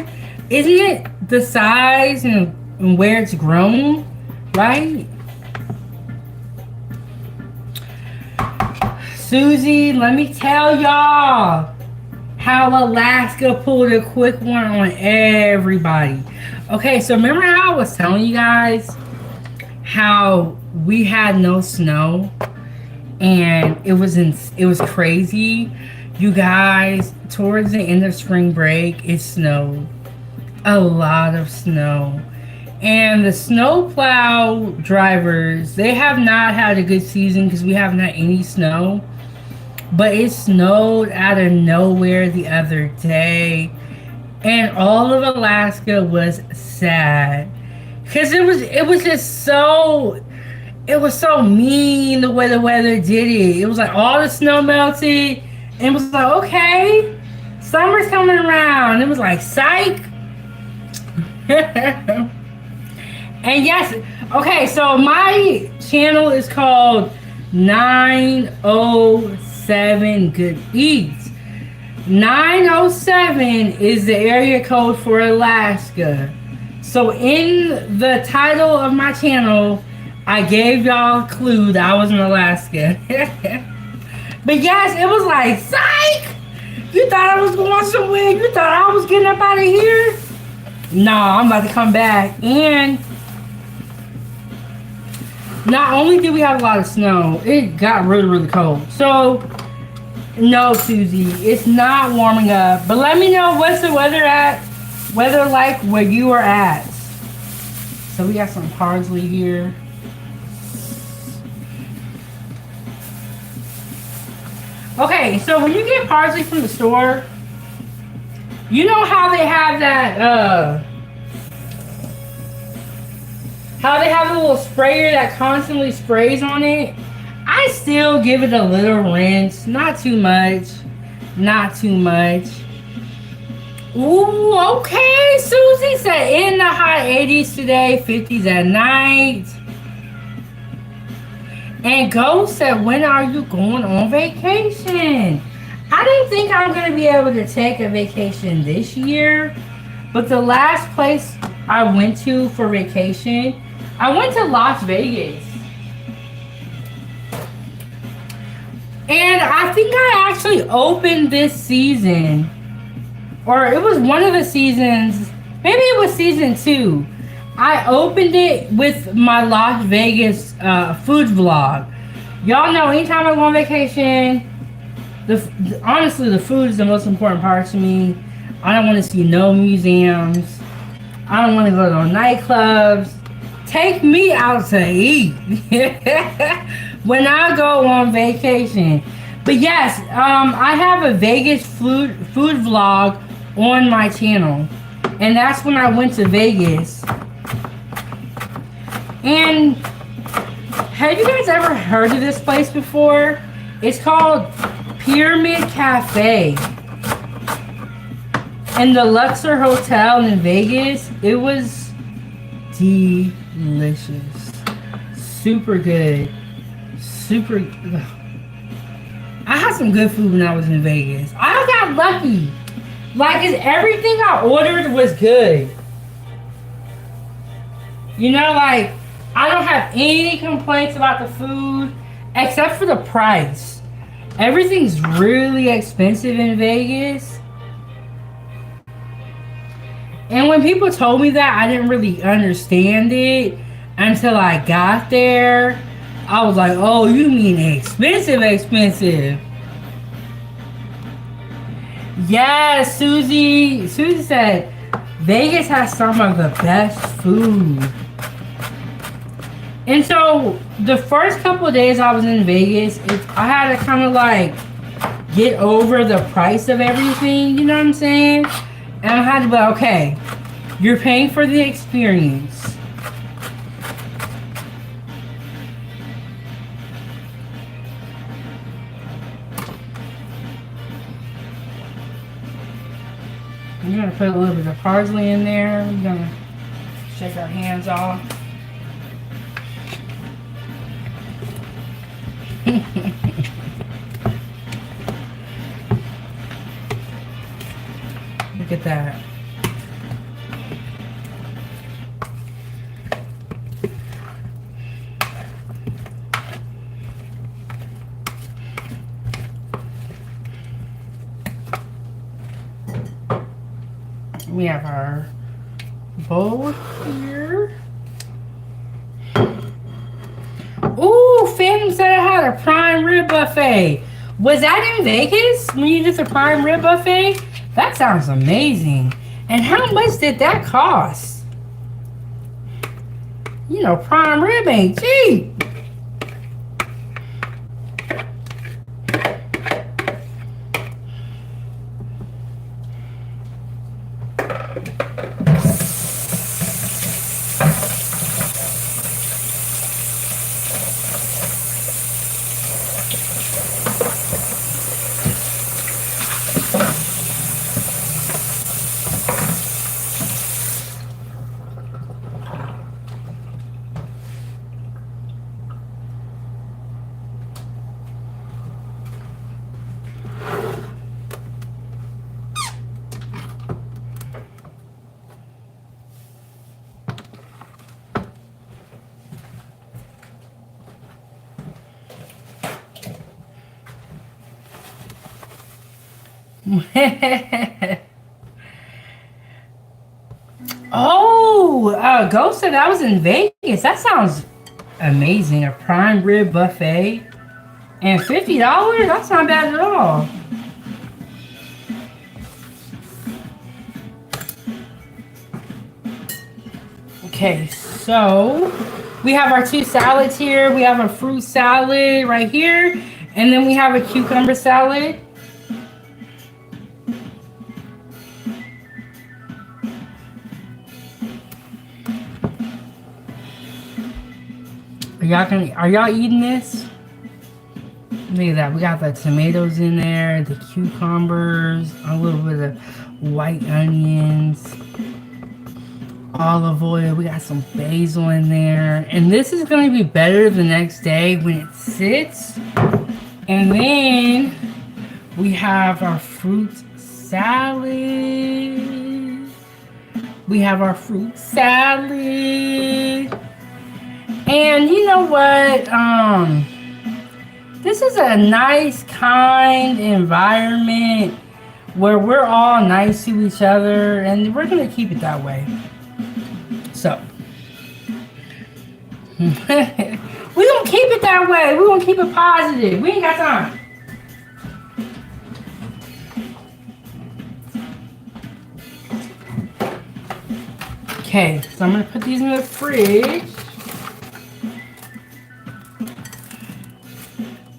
Isn't it the size and where it's grown, right? Susie, let me tell y'all how Alaska pulled a quick one on everybody. Okay, so remember how I was telling you guys how we had no snow and it was crazy. You guys, towards the end of spring break, it snowed. A lot of snow. And the snowplow drivers, they have not had a good season because we haven't had any snow. But it snowed out of nowhere the other day. And all of Alaska was sad. Because it was just so... It was so mean the way the weather did it. It was like all the snow melted. And it was like, okay, summer's coming around. It was like, psych. And yes, okay, so my channel is called 907 Good Eats. 907 is the area code for Alaska. So in the title of my channel, I gave y'all a clue that I was in Alaska. But yes, it was like, psych! You thought I was going somewhere? You thought I was getting up out of here? No, I'm about to come back. And not only did we have a lot of snow, it got really, really cold. So, no, Susie, it's not warming up. But let me know what's the weather like where you are at. So we got some parsley here. Okay, so when you get parsley from the store, you know how they have that, how they have a little sprayer that constantly sprays on it? I still give it a little rinse. Not too much. Not too much. Ooh, okay. Susie said in the high 80s today, 50s at night. And Ghost said, when are you going on vacation? I didn't think I'm going to be able to take a vacation this year. But the last place I went to for vacation. I went to Las Vegas. And I think I actually opened this season. Or it was one of the seasons. Maybe it was season 2. I opened it with my Las Vegas food vlog. Y'all know anytime I go on vacation, honestly, the food is the most important part to me. I don't want to see no museums. I don't want to go to no nightclubs. Take me out to eat when I go on vacation. But yes, I have a Vegas food vlog on my channel, and that's when I went to Vegas. And have you guys ever heard of this place before? It's called Pyramid Cafe. In the Luxor Hotel in Vegas. It was delicious. Super good. I had some good food when I was in Vegas. I got lucky. Like, everything I ordered was good. You know, like, I don't have any complaints about the food except for the price. Everything's really expensive in Vegas. And when people told me that, I didn't really understand it until I got there. I was like, oh, you mean expensive. Yes, Susie said Vegas has some of the best food. And so the first couple of days I was in Vegas, I had to kind of like get over the price of everything, you know what I'm saying? And I had to be like, okay, you're paying for the experience. I'm gonna put a little bit of parsley in there. We're gonna shake our hands off. Look at that. We have our bowl here. Ooh, Phantom said I had a prime rib buffet. Was that in Vegas when you did the prime rib buffet? That sounds amazing. And how much did that cost? You know, prime rib ain't cheap. Oh, Ghost said that was in Vegas. That sounds amazing. A prime rib buffet and $50? That's not bad at all. Okay, so we have our 2 salads here. We have a fruit salad right here, and then we have a cucumber salad. Are y'all eating this? Look at that. We got the tomatoes in there, the cucumbers, a little bit of white onions, olive oil. We got some basil in there. And this is going to be better the next day when it sits. And then we have our fruit salad. We have our fruit salad. And you know what? This is a nice, kind environment where we're all nice to each other, and we're gonna keep it that way. So we're gonna keep it that way. We're gonna keep it positive. We ain't got time. Okay, so I'm gonna put these in the fridge.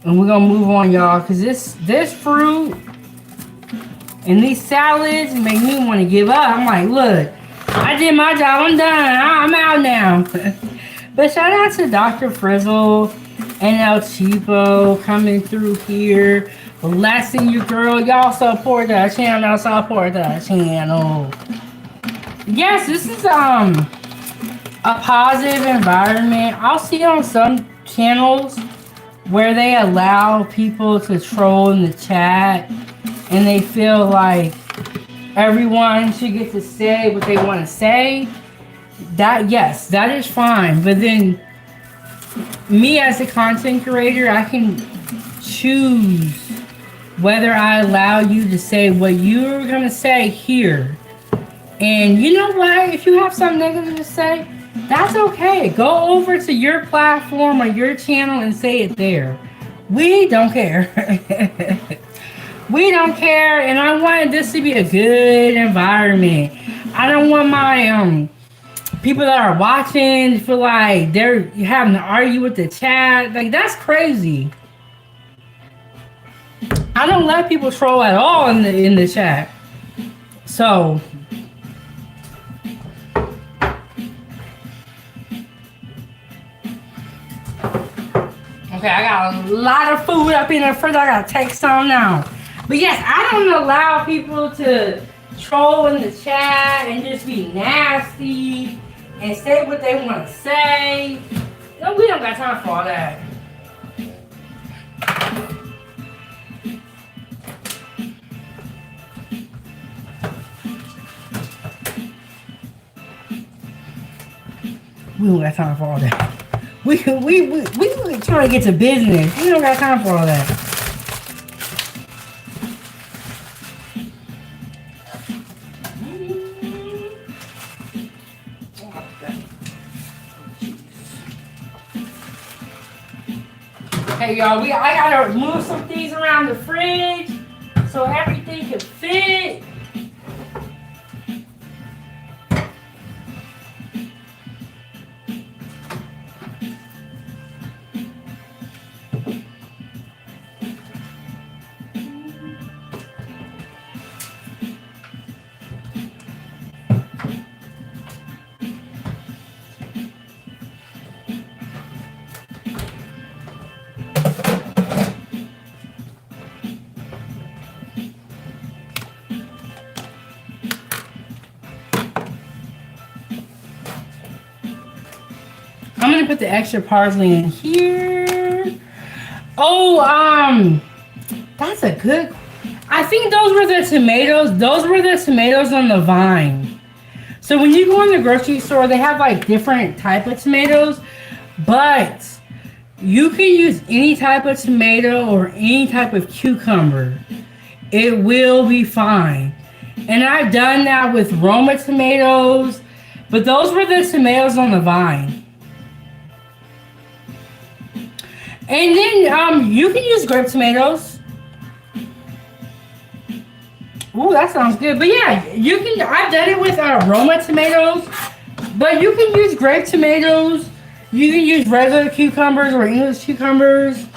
And we're gonna move on, y'all, because this fruit and these salads make me want to give up. I'm like, look, I did my job, I'm done, I'm out now. But shout out to Dr. Frizzle and El Cheapo coming through here, blessing you, girl. Y'all support the channel, support the channel. Yes, this is a positive environment. I'll see on some channels where they allow people to troll in the chat and they feel like everyone should get to say what they want to say. That, yes, that is fine. But then me as a content creator, I can choose whether I allow you to say what you're going to say here. And you know what? If you have something negative to say, that's okay. Go over to your platform or your channel and say it there. We don't care. We don't care, and I wanted this to be a good environment. I don't want my people that are watching to feel like they're having to argue with the chat. Like, that's crazy. I don't let people troll at all in the chat. So okay, I got a lot of food up in the fridge. I gotta take some now. But yes, I don't allow people to troll in the chat and just be nasty and say what they want to say. No, we don't got time for all that. We don't got time for all that. We trying to get to business. We don't got time for all that. Hey y'all, I gotta move some things around the fridge so everything can fit. I'm gonna put the extra parsley in here. Oh, that's a good. I think those were the tomatoes. Those were the tomatoes on the vine. So when you go in the grocery store, they have like different type of tomatoes, but you can use any type of tomato or any type of cucumber. It will be fine. And I've done that with Roma tomatoes, but those were the tomatoes on the vine. And then you can use grape tomatoes. Ooh, that sounds good. But yeah, you can. I've done it with Roma tomatoes, but you can use grape tomatoes. You can use regular cucumbers or English cucumbers.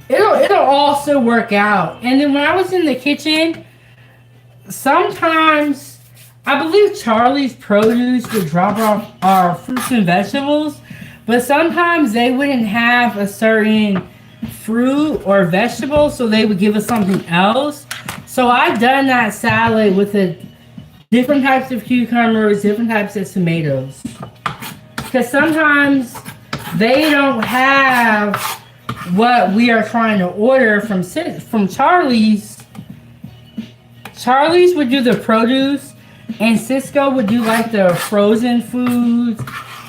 It'll also work out. And then when I was in the kitchen, sometimes I believe Charlie's Produce would drop off our fruits and vegetables. But sometimes they wouldn't have a certain fruit or vegetable, so they would give us something else. So I've done that salad with the different types of cucumbers, different types of tomatoes. Because sometimes they don't have what we are trying to order from Charlie's. Charlie's would do the produce. And Cisco would do like the frozen foods,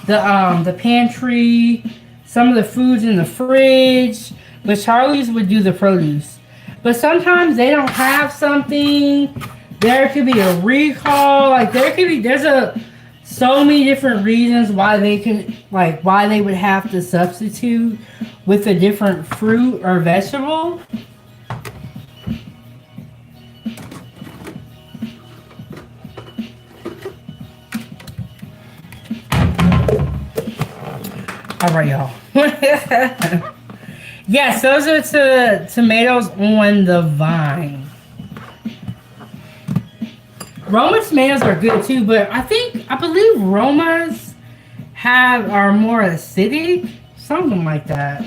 the pantry, some of the foods in the fridge. But Charlie's would do the produce. But sometimes they don't have something. There could be a recall. Like there's so many different reasons why why they would have to substitute with a different fruit or vegetable. All right, y'all. Yes, those are tomatoes on the vine. Roma tomatoes are good too, but I believe Romas are more acidic, something like that.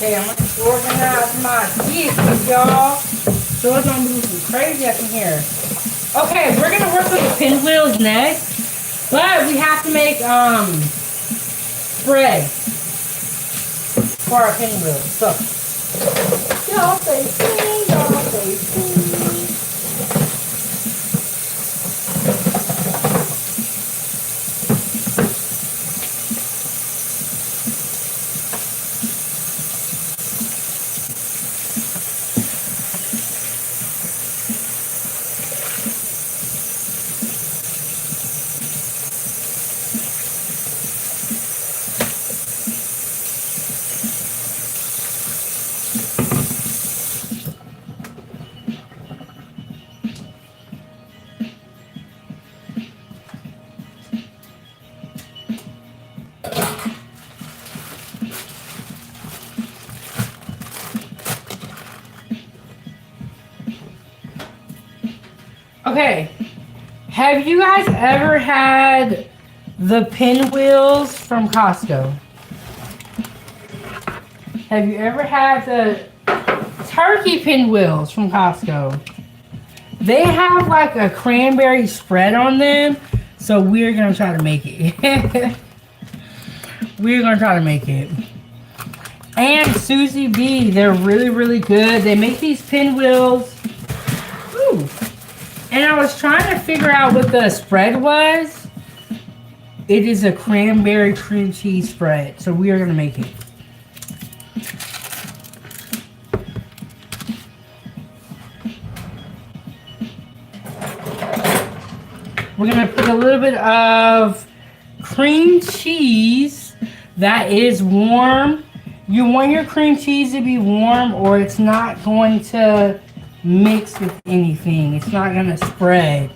Okay, I'm gonna organize my dishes, y'all. So it's gonna move some crazy up in here. Okay, we're gonna work with the pinwheels next, but we have to make spread for our pinwheels. So y'all stay tuned, y'all stay tuned. Okay, have you guys ever had the pinwheels from Costco? Have you ever had the turkey pinwheels from Costco? They have like a cranberry spread on them, so we're gonna try to make it. We're gonna try to make it. And Susie B, they're really, really good. They make these pinwheels. Ooh. And I was trying to figure out what the spread was. It is a cranberry cream cheese spread. So we are going to make it. We're going to put a little bit of cream cheese that is warm. You want your cream cheese to be warm or it's not going to mix with anything. It's not gonna spread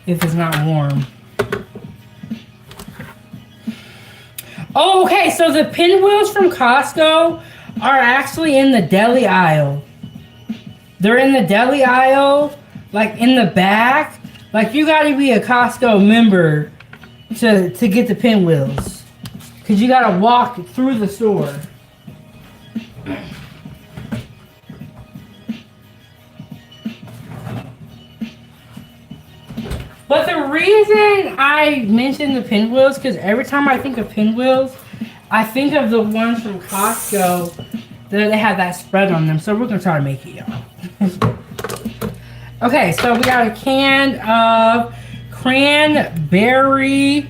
if it's not warm. Oh, okay, so the pinwheels from Costco are actually in the deli aisle. They're in the deli aisle, like in the back. Like you gotta be a Costco member to get the pinwheels. Cause you gotta walk through the store. But the reason I mentioned the pinwheels, because every time I think of pinwheels, I think of the ones from Costco that they have that spread on them. So we're going to try to make it, y'all. Okay, so we got a can of cranberry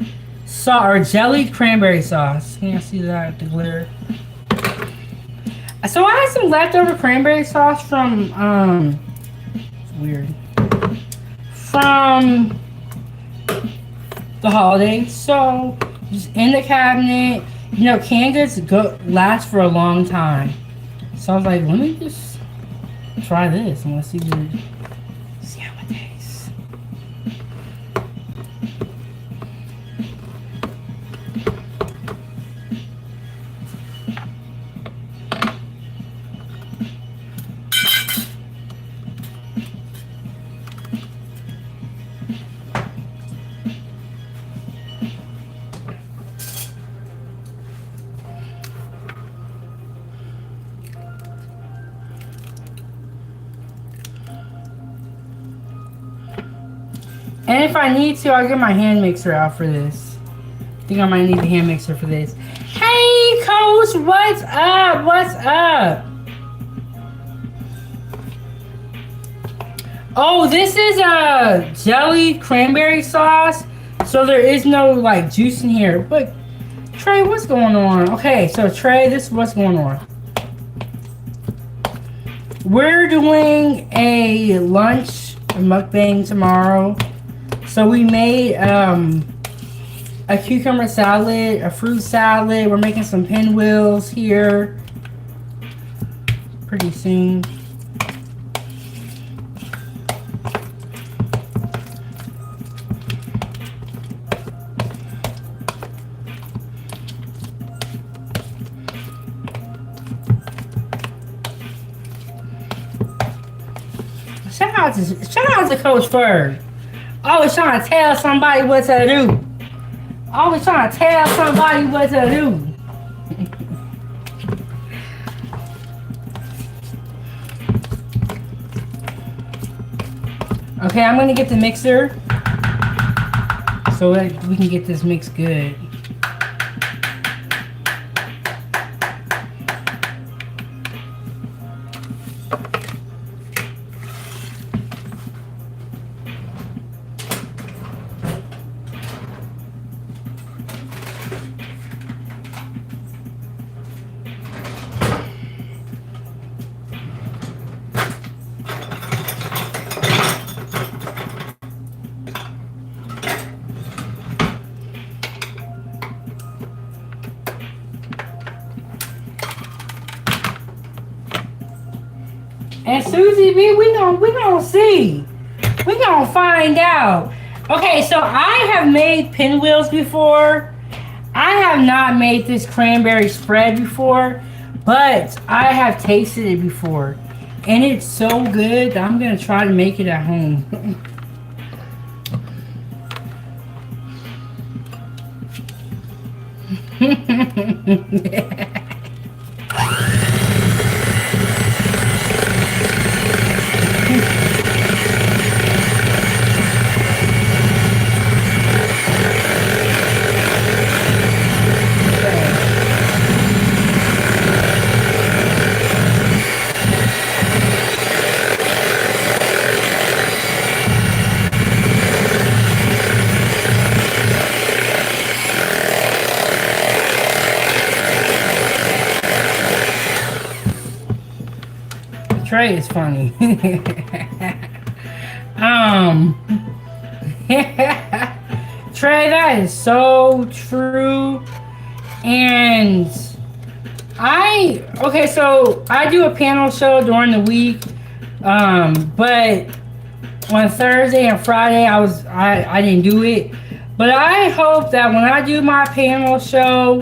sauce, or jellied cranberry sauce. Can you see that, the glitter? So I had some leftover cranberry sauce from, it's weird, from the holidays, so just in the cabinet. You know, canned goods last for a long time, so I was like, let me just Try this and let's see how it tastes. And if I need to, I'll get my hand mixer out for this. I think I might need the hand mixer for this. Hey, Coach, what's up? What's up? Oh, this is a jelly cranberry sauce. So there is no like juice in here. But Trey, what's going on? Okay, so Trey, this is what's going on. We're doing a lunch mukbang tomorrow. So we made a cucumber salad, a fruit salad. We're making some pinwheels here pretty soon. Shout out to Coach Ferg. Always trying to tell somebody what to do. Always trying to tell somebody what to do. Okay, I'm gonna get the mixer so that we can get this mix good. And Susie B, we gonna see. We gonna find out. Okay, so I have made pinwheels before. I have not made this cranberry spread before, but I have tasted it before. And it's so good that I'm gonna try to make it at home. Trey is funny. Trey, that is so true. And okay, so I do a panel show during the week, but on Thursday and Friday I didn't do it. But I hope that when I do my panel show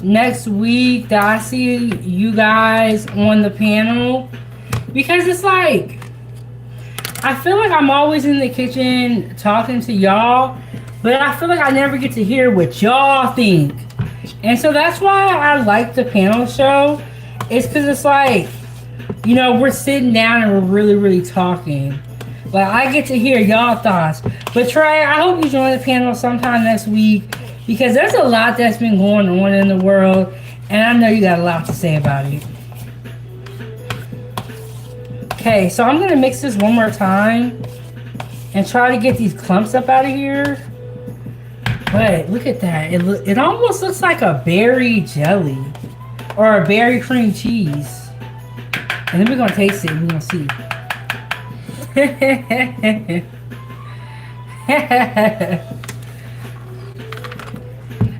next week that I see you guys on the panel. Because it's like, I feel like I'm always in the kitchen talking to y'all, but I feel like I never get to hear what y'all think. And so that's why I like the panel show. It's because it's like, you know, we're sitting down and we're really, really talking. Like, I get to hear y'all thoughts. But Trey, I hope you join the panel sometime next week, because there's a lot that's been going on in the world, and I know you got a lot to say about it. Okay, so I'm gonna mix this one more time and try to get these clumps up out of here. But look at that, it almost looks like a berry jelly or a berry cream cheese. And then we're gonna taste it and we're gonna see.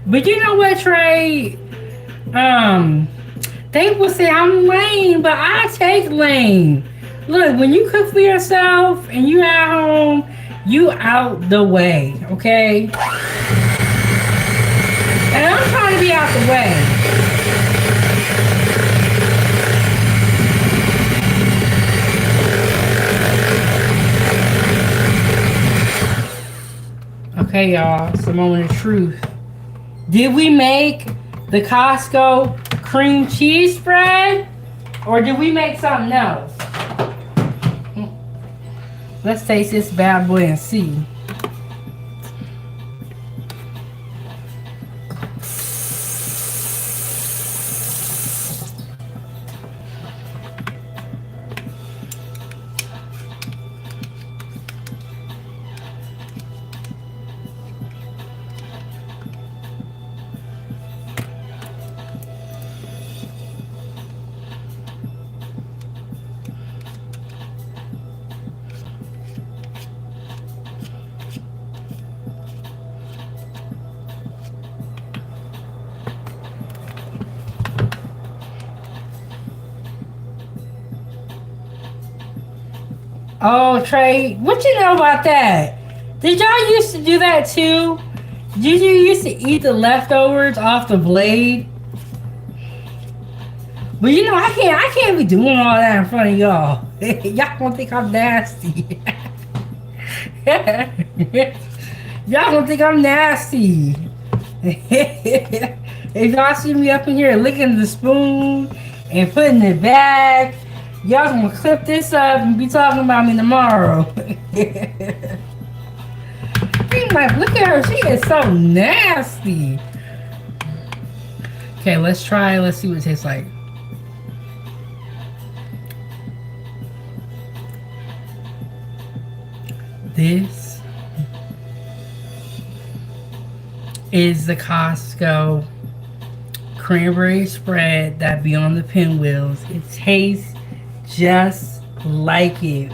But you know what, Trey? They will say I'm lame, but I take lame. Look, when you cook for yourself and you at home, you out the way, okay? And I'm trying to be out the way. Okay, y'all, it's the moment of truth. Did we make the Costco cream cheese spread? Or did we make something else? Let's taste this bad boy and see. Oh, Trey, what you know about that? Did y'all used to do that too? Did you used to eat the leftovers off the blade? But you know, I can't be doing all that in front of y'all. Y'all gonna think I'm nasty. Y'all gonna think I'm nasty. If y'all see me up in here licking the spoon and putting it back, y'all gonna clip this up and be talking about me tomorrow. I'm like, look at her, she is so nasty. Okay, let's try, let's see what it tastes like. This is the Costco cranberry spread that be on the Pinwheels. It tastes just like it.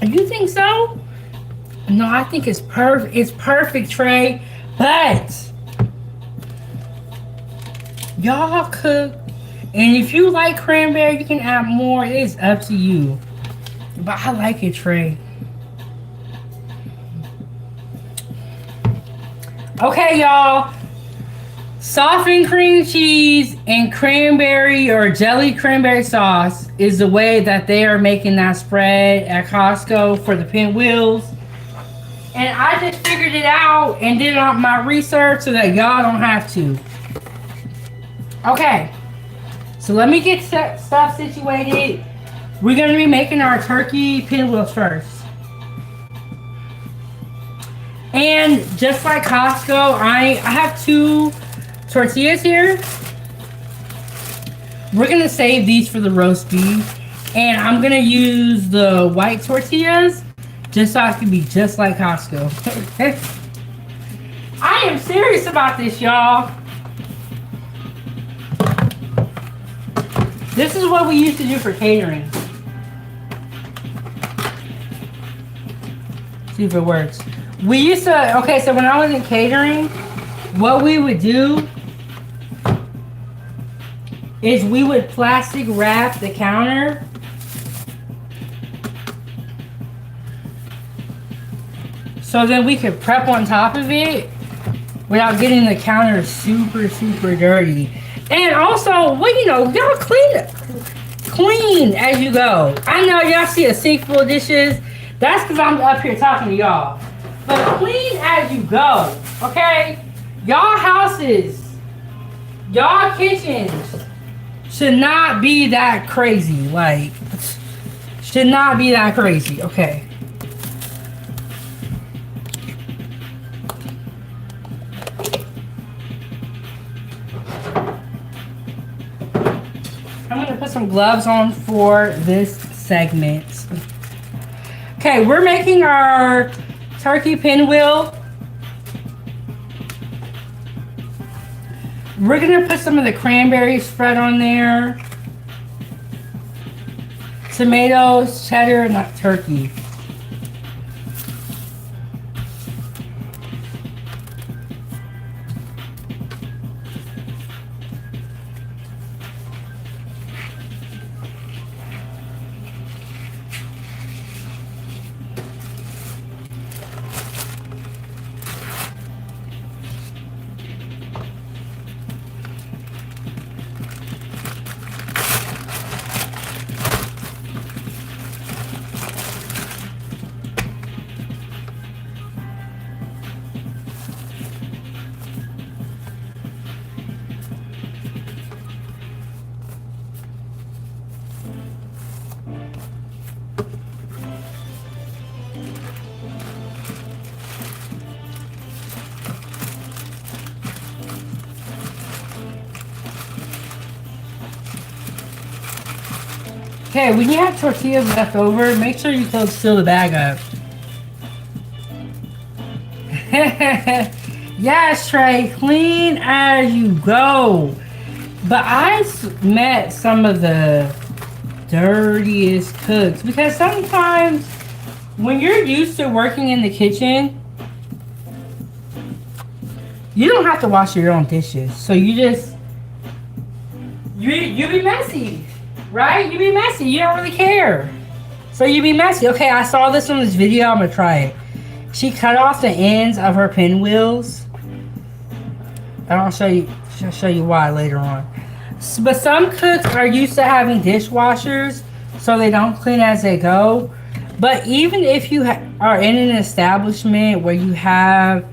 You think so? No, I think it's perfect. It's perfect, Trey. But y'all cook, and if you like cranberry, you can add more. It's up to you. But I like it, Trey. Okay, y'all. Softened cream cheese and cranberry or jelly cranberry sauce is the way that they are making that spread at Costco for the Pinwheels. And I just figured it out and did my research so that y'all don't have to. Okay, so let me get stuff situated. We're going to be making our turkey Pinwheels first. And just like Costco, I have 2 tortillas here. We're gonna save these for the roast beef, and I'm gonna use the white tortillas just so I can be just like Costco. I am serious about this, y'all. This is what we used to do for catering. See if it works. We used to, okay, so when I was in catering, what we would do is we would plastic wrap the counter so then we could prep on top of it without getting the counter super dirty. And also, well, you know, y'all clean as you go. I know y'all see a sink full of dishes. That's because I'm up here talking to y'all. But clean as you go, okay? Y'all houses, y'all kitchens should not be that crazy. Like, should not be that crazy. Okay. I'm going to put some gloves on for this segment. Okay, we're making our turkey pinwheel. We're gonna put some of the cranberry spread on there. Tomatoes, cheddar, not turkey. Okay, when you have tortillas left over, make sure you seal the bag up. Yes, Trey, clean as you go. But I met some of the dirtiest cooks because sometimes when you're used to working in the kitchen, you don't have to wash your own dishes. So you be messy. Right? You be messy. You don't really care. So you be messy. Okay, I saw this on this video. I'm going to try it. She cut off the ends of her pinwheels. And I'll show you why later on. But some cooks are used to having dishwashers, so they don't clean as they go. But even if you are in an establishment where you have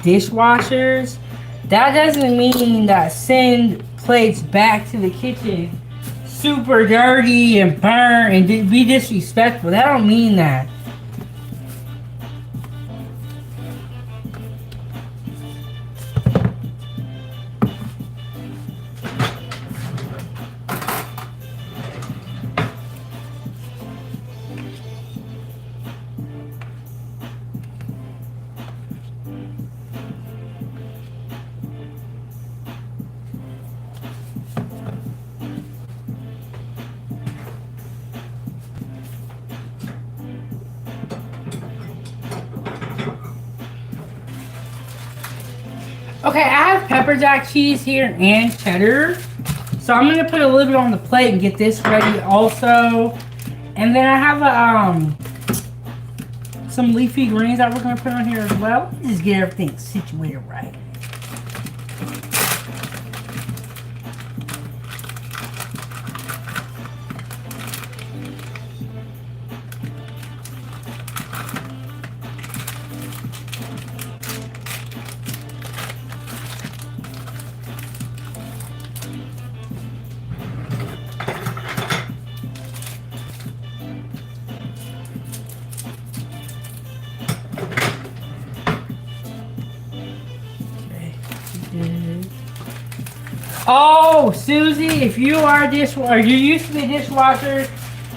dishwashers, that doesn't mean that send plates back to the kitchen super dirty and burnt and be disrespectful. That don't mean that. Okay, I have pepper jack cheese here and cheddar. So I'm going to put a little bit on the plate and get this ready also. And then I have some leafy greens that we're going to put on here as well. Just get everything situated right. Oh, Susie, if you are a dishwasher, you used to be a dishwasher,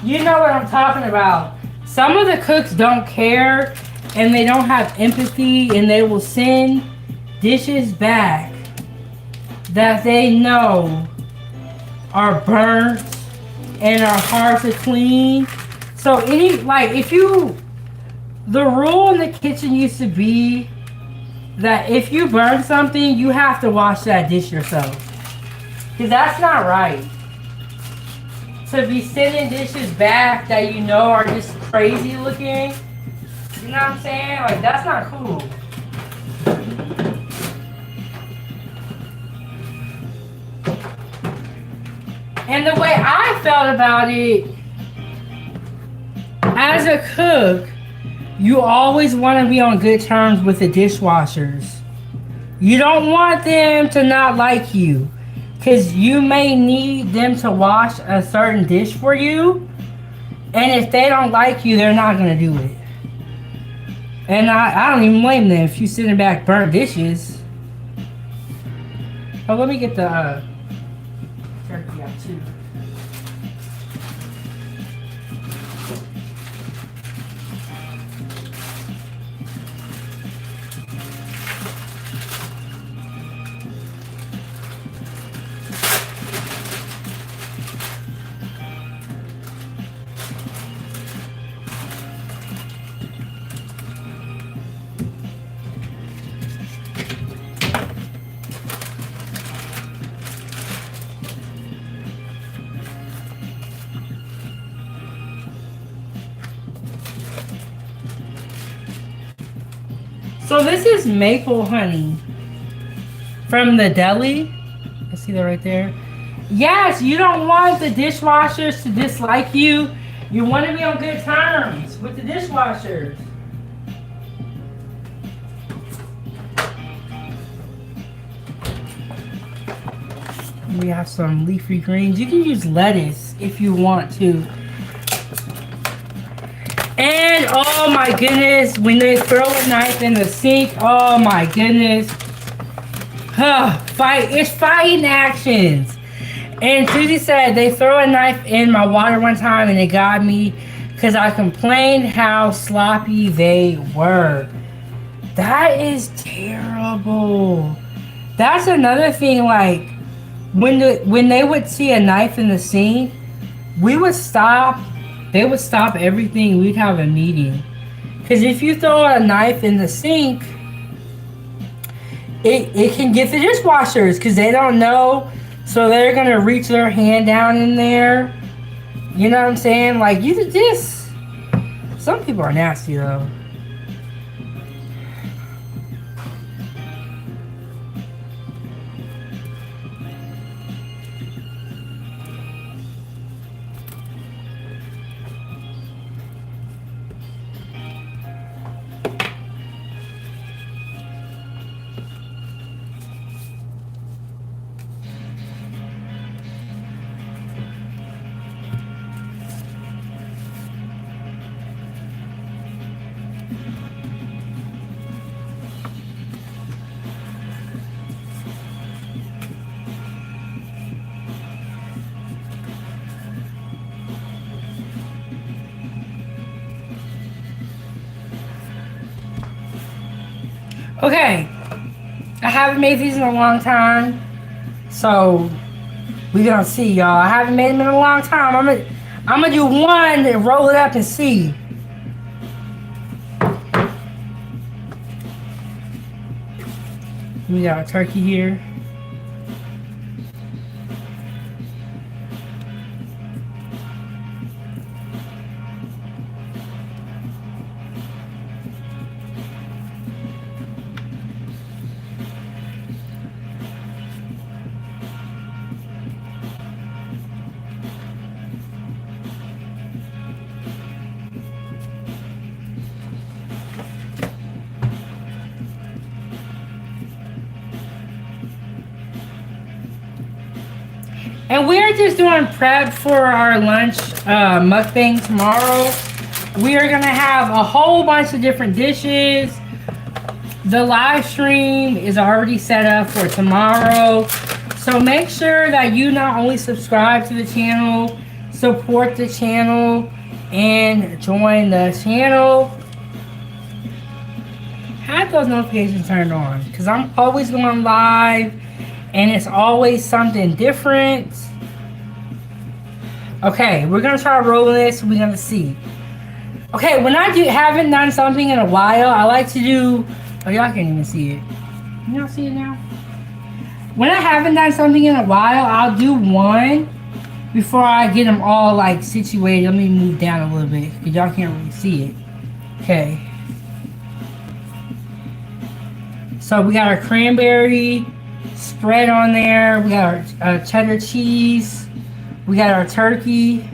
you know what I'm talking about. Some of the cooks don't care and they don't have empathy and they will send dishes back that they know are burnt and are hard to clean. So the rule in the kitchen used to be that if you burn something, you have to wash that dish yourself. Because that's not right. To be sending dishes back that you know are just crazy looking. You know what I'm saying? Like, that's not cool. And the way I felt about it, as a cook, you always want to be on good terms with the dishwashers. You don't want them to not like you. Because you may need them to wash a certain dish for you. And if they don't like you, they're not going to do it. And I don't even blame them if you sending back burnt dishes. Oh, let me get the turkey out too. So this is maple honey from the deli. I see that right there. Yes, you don't want the dishwashers to dislike you. You want to be on good terms with the dishwashers. We have some leafy greens. You can use lettuce if you want to. And oh my goodness, when they throw a knife in the sink, oh my goodness. It's fighting actions. And Susie said they throw a knife in my water one time and it got me because I complained how sloppy they were. That is terrible. That's another thing, like when they would see a knife in the sink, we would stop. They would stop everything. We'd have a meeting. Because if you throw a knife in the sink, it can get the dishwashers because they don't know. So they're going to reach their hand down in there. You know what I'm saying? Like, you just... Some people are nasty, though. Okay, I haven't made these in a long time, so we're gonna see, y'all. I haven't made them in a long time. I'm gonna do one and roll it up and see. We got a turkey here. And we're just doing prep for our lunch mukbang tomorrow. We are gonna have a whole bunch of different dishes. The live stream is already set up for tomorrow. So make sure that you not only subscribe to the channel, support the channel, and join the channel. Have those notifications turned on because I'm always going live and it's always something different. Okay, we're gonna try rolling this. We're gonna see. Okay, when I haven't done something in a while, I like to do. Oh, y'all can't even see it. Y'all see it now? When I haven't done something in a while, I'll do one before I get them all like situated. Let me move down a little bit because y'all can't really see it. Okay. So we got our cranberry spread on there. We got our cheddar cheese. We got our turkey.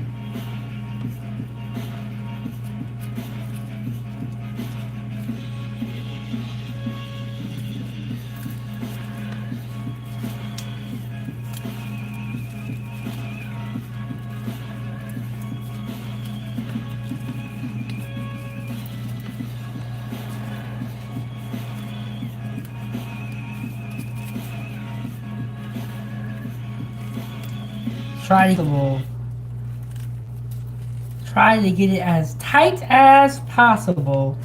Try to get it as tight as possible.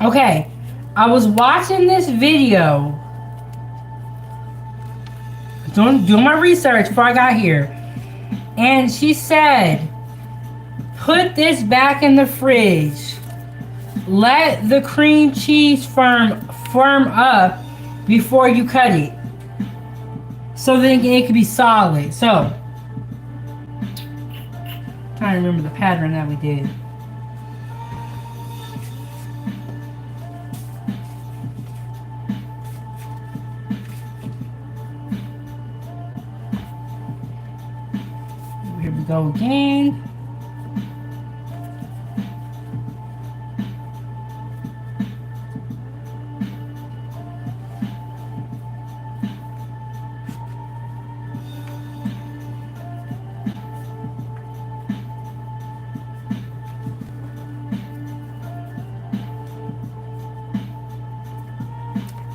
Okay, I was watching this video, doing my research before I got here, and she said, put this back in the fridge. Let the cream cheese firm up before you cut it. So then it can be solid. So, trying to remember the pattern that we did. Here we go again.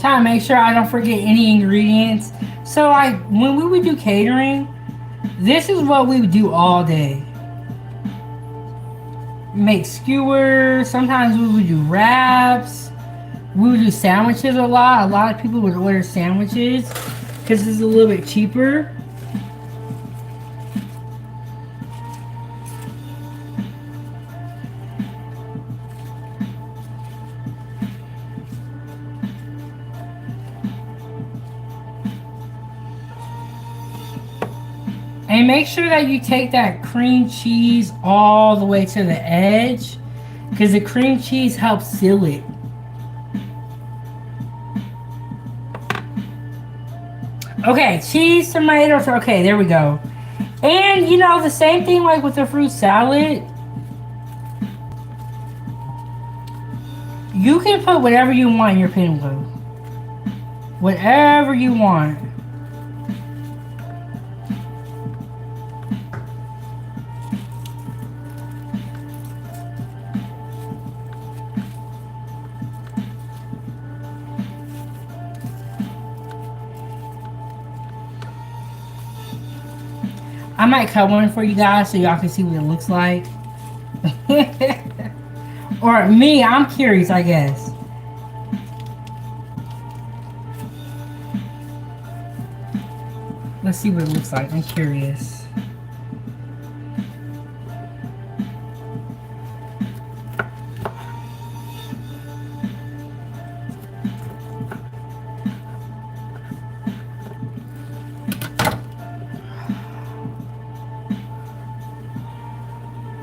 Trying to make sure I don't forget any ingredients. So like when we would do catering, this is what we would do all day. Make skewers. Sometimes we would do wraps. We would do sandwiches a lot. A lot of people would order sandwiches because it's a little bit cheaper. And make sure that you take that cream cheese all the way to the edge, because the cream cheese helps seal it. Okay, cheese, tomatoes. Okay, there we go. And you know, the same thing like with the fruit salad. You can put whatever you want in your pinwheel. Whatever you want. I might cut one for you guys so y'all can see what it looks like. Or me, I'm curious, I guess. Let's see what it looks like. I'm curious.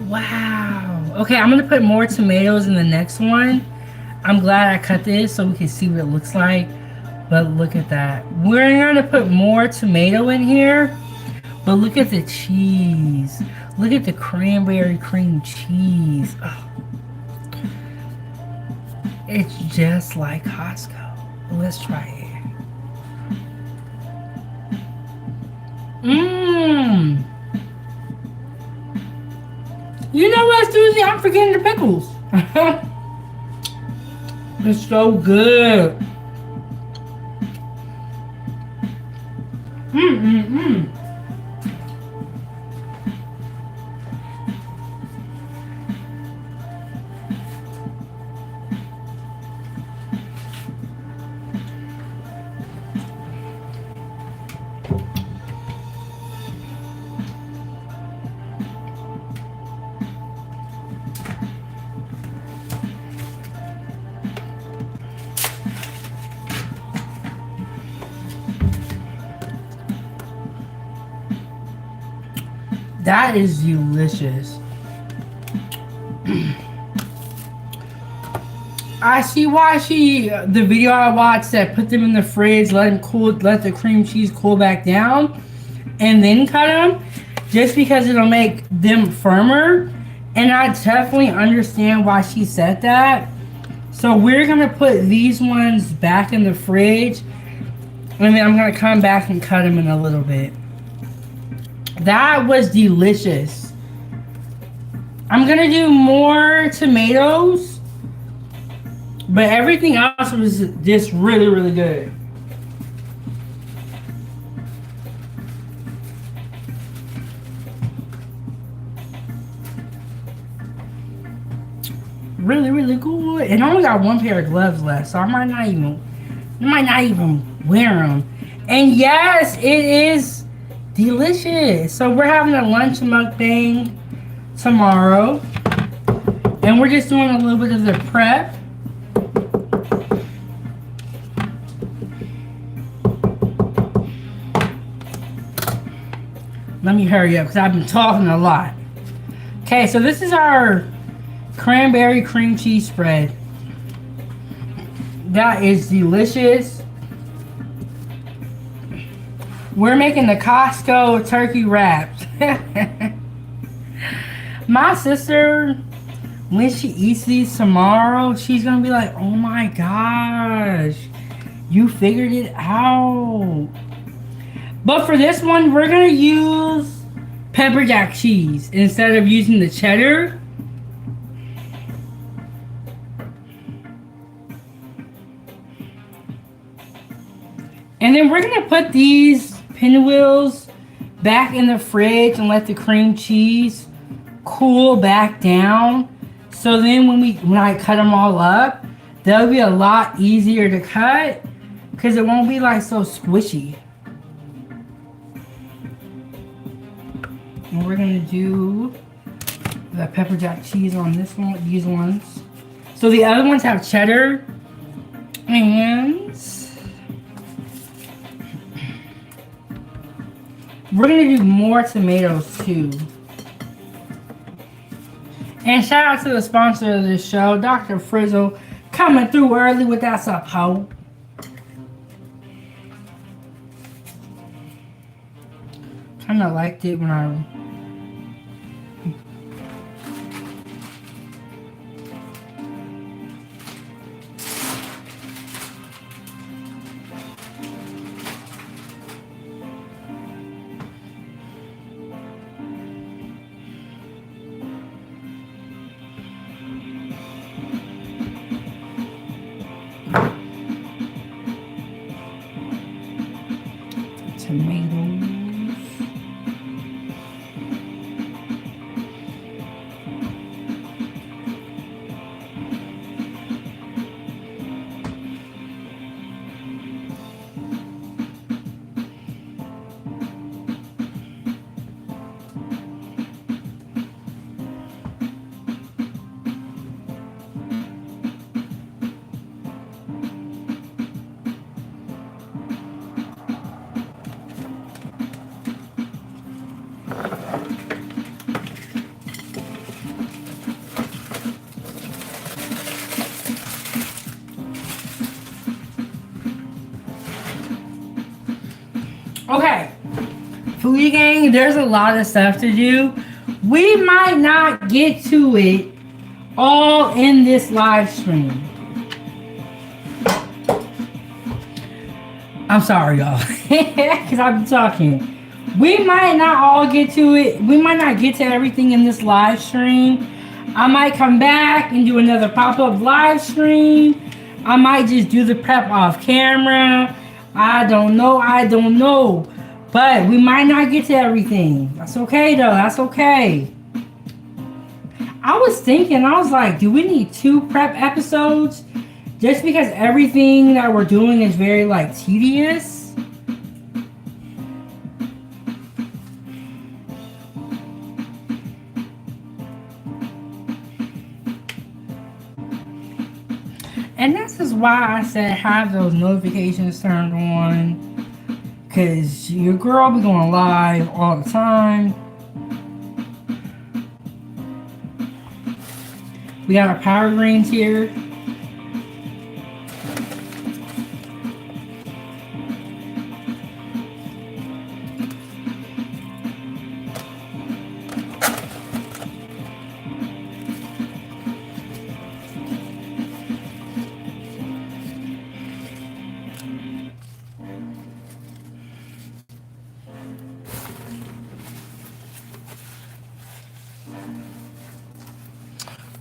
Wow. Okay, I'm gonna put more tomatoes in the next one. I'm glad I cut this so we can see what it looks like. But look at that. We're gonna put more tomato in here. But look at the cheese. Look at the cranberry cream cheese. Oh. It's just like Costco. Let's try it. Mmm. You know what, Susie? I'm forgetting the pickles. It's so good. That is delicious. I see why the video I watched said put them in the fridge, let them cool, let the cream cheese cool back down, and then cut them, just because it'll make them firmer. And I definitely understand why she said that. So we're gonna put these ones back in the fridge, and then I'm gonna come back and cut them in a little bit. That was delicious. I'm gonna do more tomatoes, but everything else was just really, really good. Really, really good. And I only got one pair of gloves left, so I might not even wear them. And yes, it is delicious. So we're having a lunch mukbang tomorrow, and we're just doing a little bit of the prep. Let me hurry up because I've been talking a lot. Okay, so this is our cranberry cream cheese spread. That is delicious. We're making the Costco turkey wraps. My sister, when she eats these tomorrow, she's gonna be like, oh my gosh, you figured it out. But for this one, we're gonna use pepper jack cheese instead of using the cheddar. And then we're gonna put these pinwheels back in the fridge and let the cream cheese cool back down. So then when I cut them all up, they'll be a lot easier to cut because it won't be like so squishy. And we're gonna do the pepper jack cheese on this one, these ones. So the other ones have cheddar and we're gonna do more tomatoes too. And shout out to the sponsor of this show, Dr. Frizzle, coming through early with that support. Kinda liked it when I tomatoes. Okay, Foodie Gang, there's a lot of stuff to do. We might not get to it all in this live stream. I'm sorry, y'all, because I've been talking. We might not all get to it. We might not get to everything in this live stream. I might come back and do another pop-up live stream. I might just do the prep off camera. I don't know. But we might not get to everything. That's okay, though. That's okay. I was thinking, I was like, do we need 2 prep episodes? Just because everything that we're doing is very, like, tedious. And this is why I said have those notifications turned on. Because your girl be going live all the time. We got our power greens here.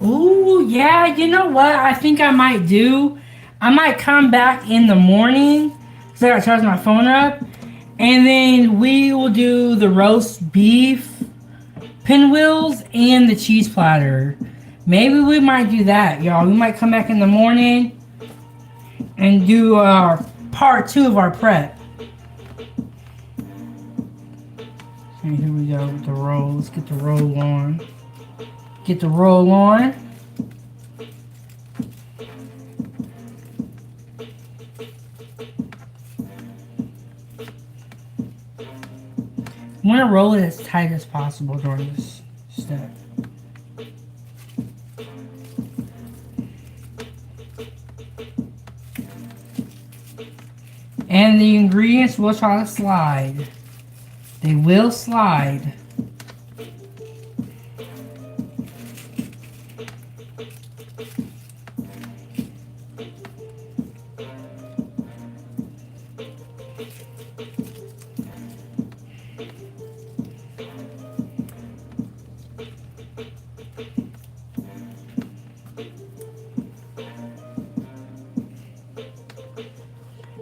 Ooh, yeah, you know what I think I might do? I might come back in the morning, because I gotta charge my phone up, and then we will do the roast beef, pinwheels, and the cheese platter. Maybe we might do that, y'all. We might come back in the morning and do part 2 of our prep. And here we go with the roll. Let's get the roll on. Get the roll on. You want to roll it as tight as possible during this step. And the ingredients will try to slide. They will slide.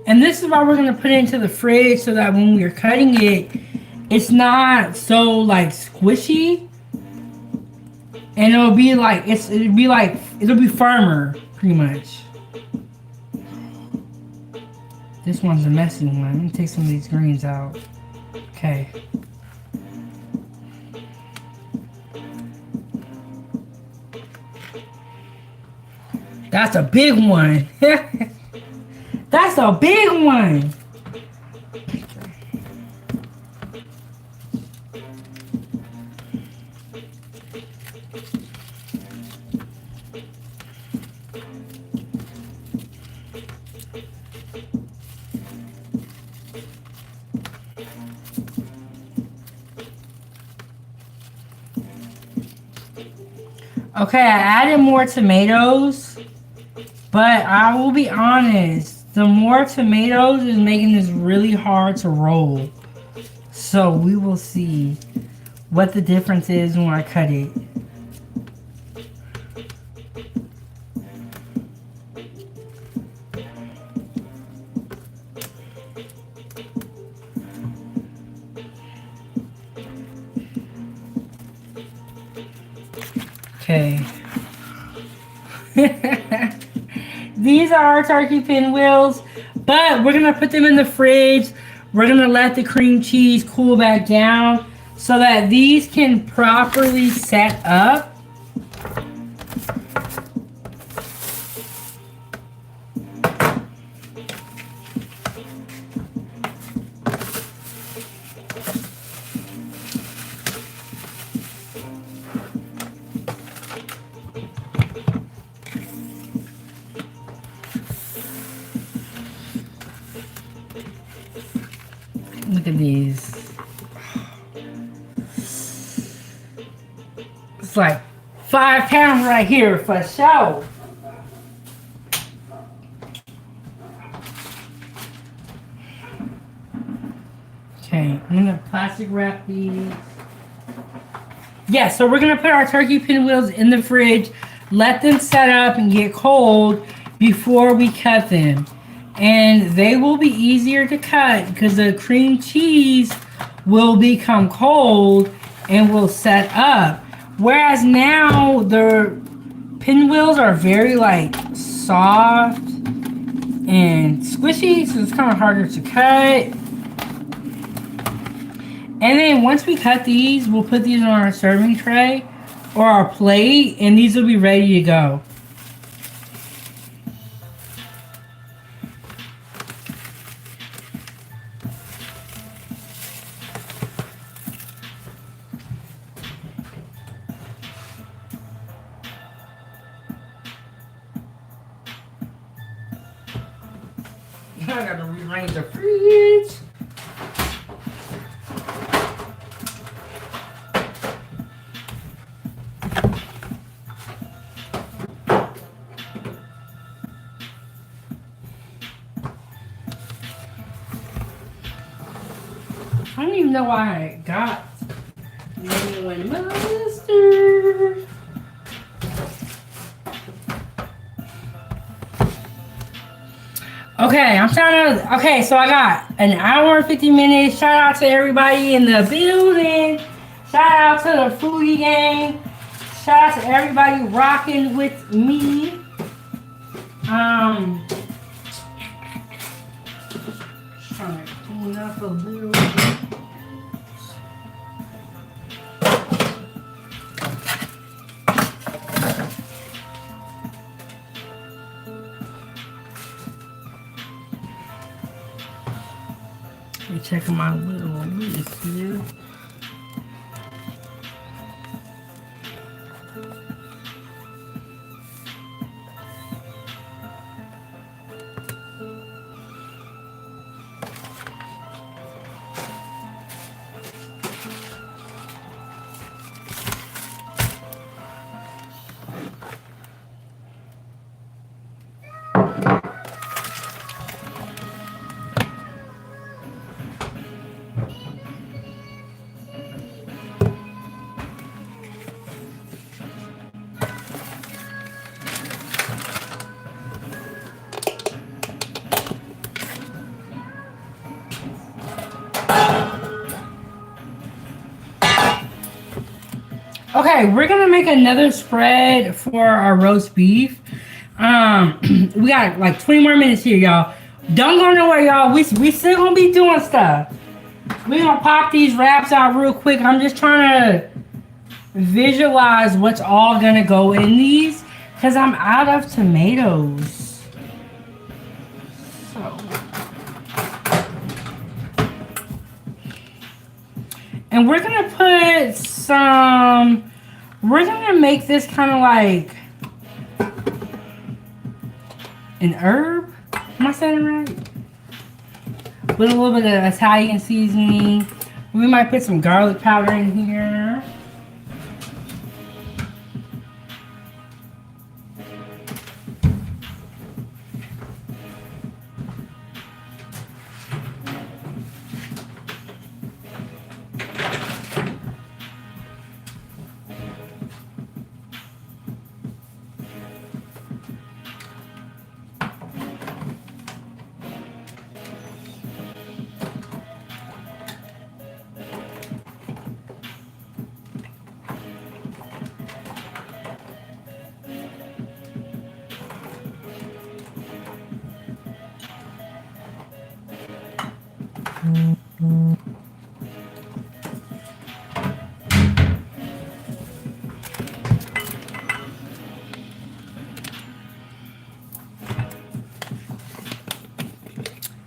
And this is why we're gonna put it into the fridge so that when we're cutting it, it's not so like squishy, and it'll be firmer, pretty much. This one's a messy one. Let me take some of these greens out. Okay. That's a big one. That's a big one. Okay, I added more tomatoes, but I will be honest, the more tomatoes is making this really hard to roll. So we will see what the difference is when I cut it. Okay. These are our turkey pinwheels, but we're gonna put them in the fridge. We're gonna let the cream cheese cool back down so that these can properly set up. Look at these. It's like 5 pounds right here for sure. Okay, I'm gonna plastic wrap these. Yeah, so we're gonna put our turkey pinwheels in the fridge, let them set up and get cold before we cut them. And they will be easier to cut because the cream cheese will become cold and will set up. Whereas now the pinwheels are very like soft and squishy, so it's kind of harder to cut. And then once we cut these, we'll put these on our serving tray or our plate, and these will be ready to go. I gotta rearrange the fridge. I don't even know why I got genuine mustard. Okay, I'm trying to. Okay, so I got an hour and 50 minutes. Shout out to everybody in the building. Shout out to the foodie gang. Shout out to everybody rocking with me. Trying to clean up a little bit. Let me check my little list here. Okay, we're gonna make another spread for our roast beef. We got like 20 more minutes here, y'all. Don't go nowhere, y'all. We still gonna be doing stuff. We gonna pop these wraps out real quick. I'm just trying to visualize what's all gonna go in these because I'm out of tomatoes. So, and we're gonna put some. We're gonna make this kind of like an herb. Am I saying it right? With a little bit of Italian seasoning. We might put some garlic powder in here.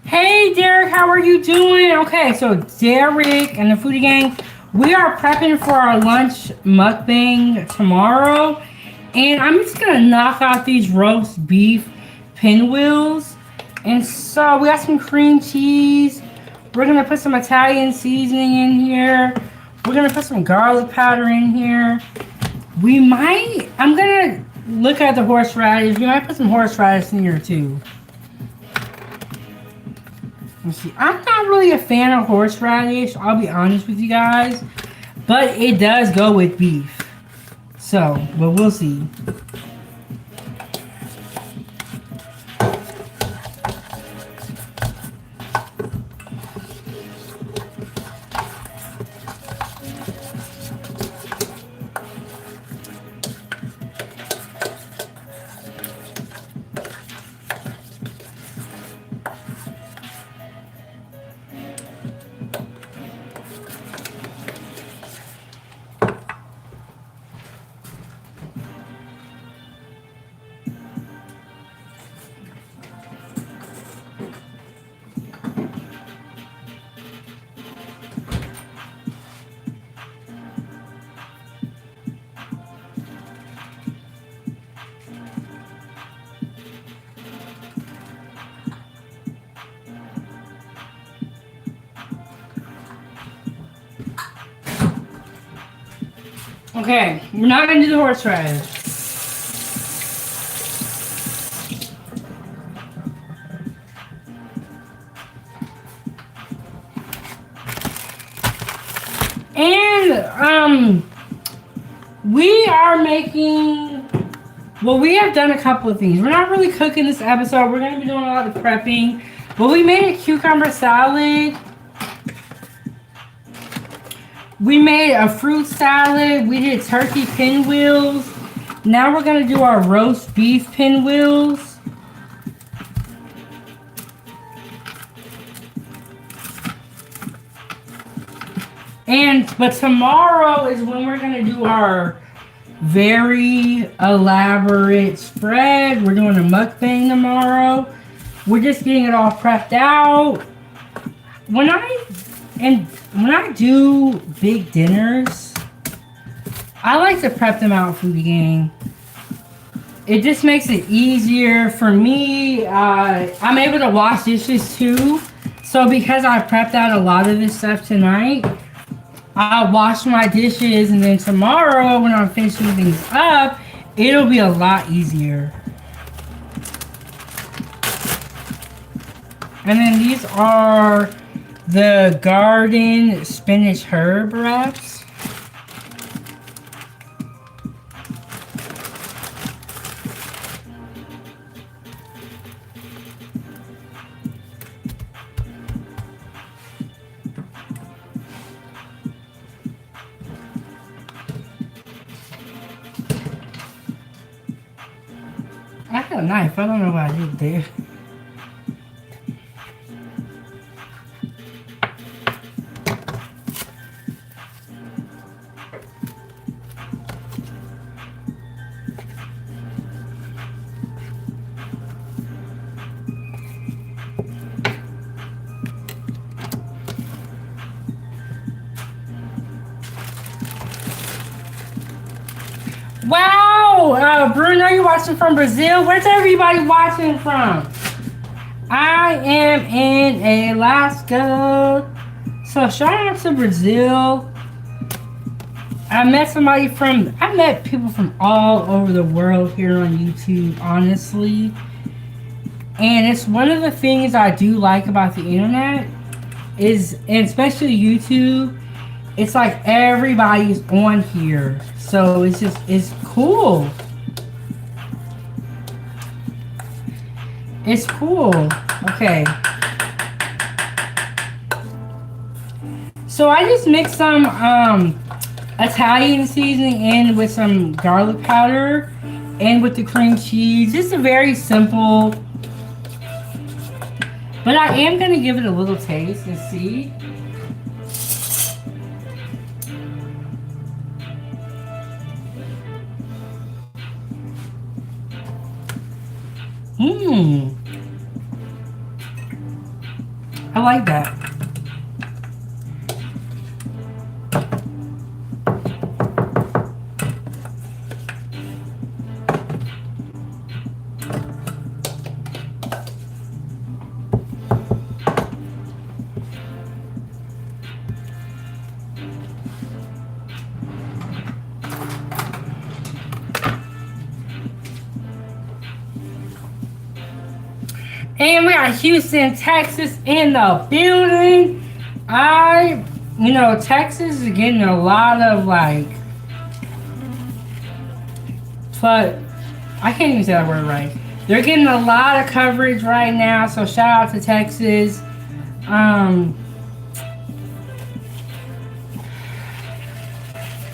Hey Derek, how are you doing? Okay, so Derek and the Foodie Gang, we are prepping for our lunch mukbang tomorrow. And I'm just gonna knock out these roast beef pinwheels. And so we got some cream cheese. We're gonna put some Italian seasoning in here. We're gonna put some garlic powder in here. I'm gonna look at the horseradish. We might put some horseradish in here too. Let's see. I'm not really a fan of horseradish, I'll be honest with you guys. But it does go with beef. So, but we'll see. Okay, we're not gonna do the horseradish. And we are making. Well, we have done a couple of things. We're not really cooking this episode. We're gonna be doing a lot of prepping. But we made a cucumber salad. We made a fruit salad. We did turkey pinwheels. Now we're going to do our roast beef pinwheels. But tomorrow is when we're going to do our very elaborate spread. We're doing a mukbang tomorrow. We're just getting it all prepped out. When I do big dinners, I like to prep them out, Foodie Gang. It just makes it easier for me. I'm able to wash dishes too. So because I prepped out a lot of this stuff tonight, I'll wash my dishes, and then tomorrow when I'm finishing things up, it'll be a lot easier. And then these are the garden spinach herb wraps. I had a knife. I don't know what I did there. Wow, Bruno, you're watching from Brazil. Where's everybody watching from? I am in Alaska. So shout out to Brazil. I met people from all over the world here on YouTube, honestly. And it's one of the things I do like about the internet and especially YouTube, it's like everybody's on here. So it's cool. It's cool. Okay. So I just mixed some Italian seasoning in with some garlic powder and with the cream cheese. Just a very simple. But I am going to give it a little taste and see. I like that. And we got Houston, Texas in the building. Texas is getting a lot of but I can't even say that word right. They're getting a lot of coverage right now, so shout out to Texas.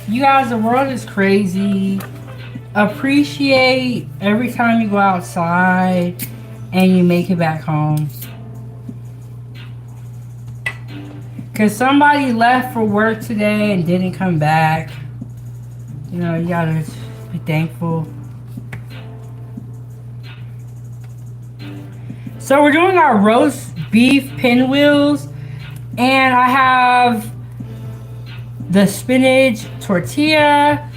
You guys, the world is crazy. Appreciate every time you go outside and you make it back home. Because somebody left for work today and didn't come back. You gotta be thankful. So we're doing our roast beef pinwheels. And I have the spinach tortilla.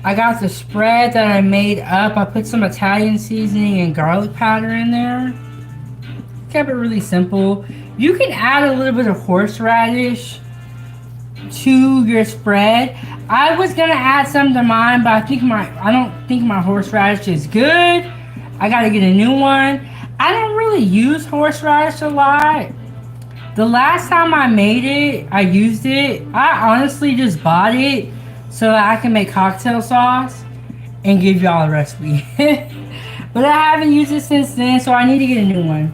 I got the spread that I made up. I put some Italian seasoning and garlic powder in there. Kept it really simple. You can add a little bit of horseradish to your spread. I was gonna add some to mine, but I don't think my horseradish is good. I gotta get a new one. I don't really use horseradish a lot. The last time I made it, I used it. I honestly just bought it so that I can make cocktail sauce and give y'all a recipe. But I haven't used it since then, so I need to get a new one.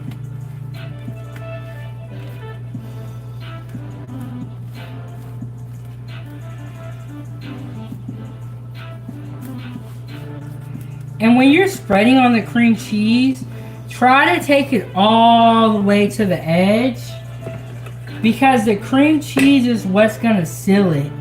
And when you're spreading on the cream cheese, try to take it all the way to the edge, because the cream cheese is what's gonna seal it.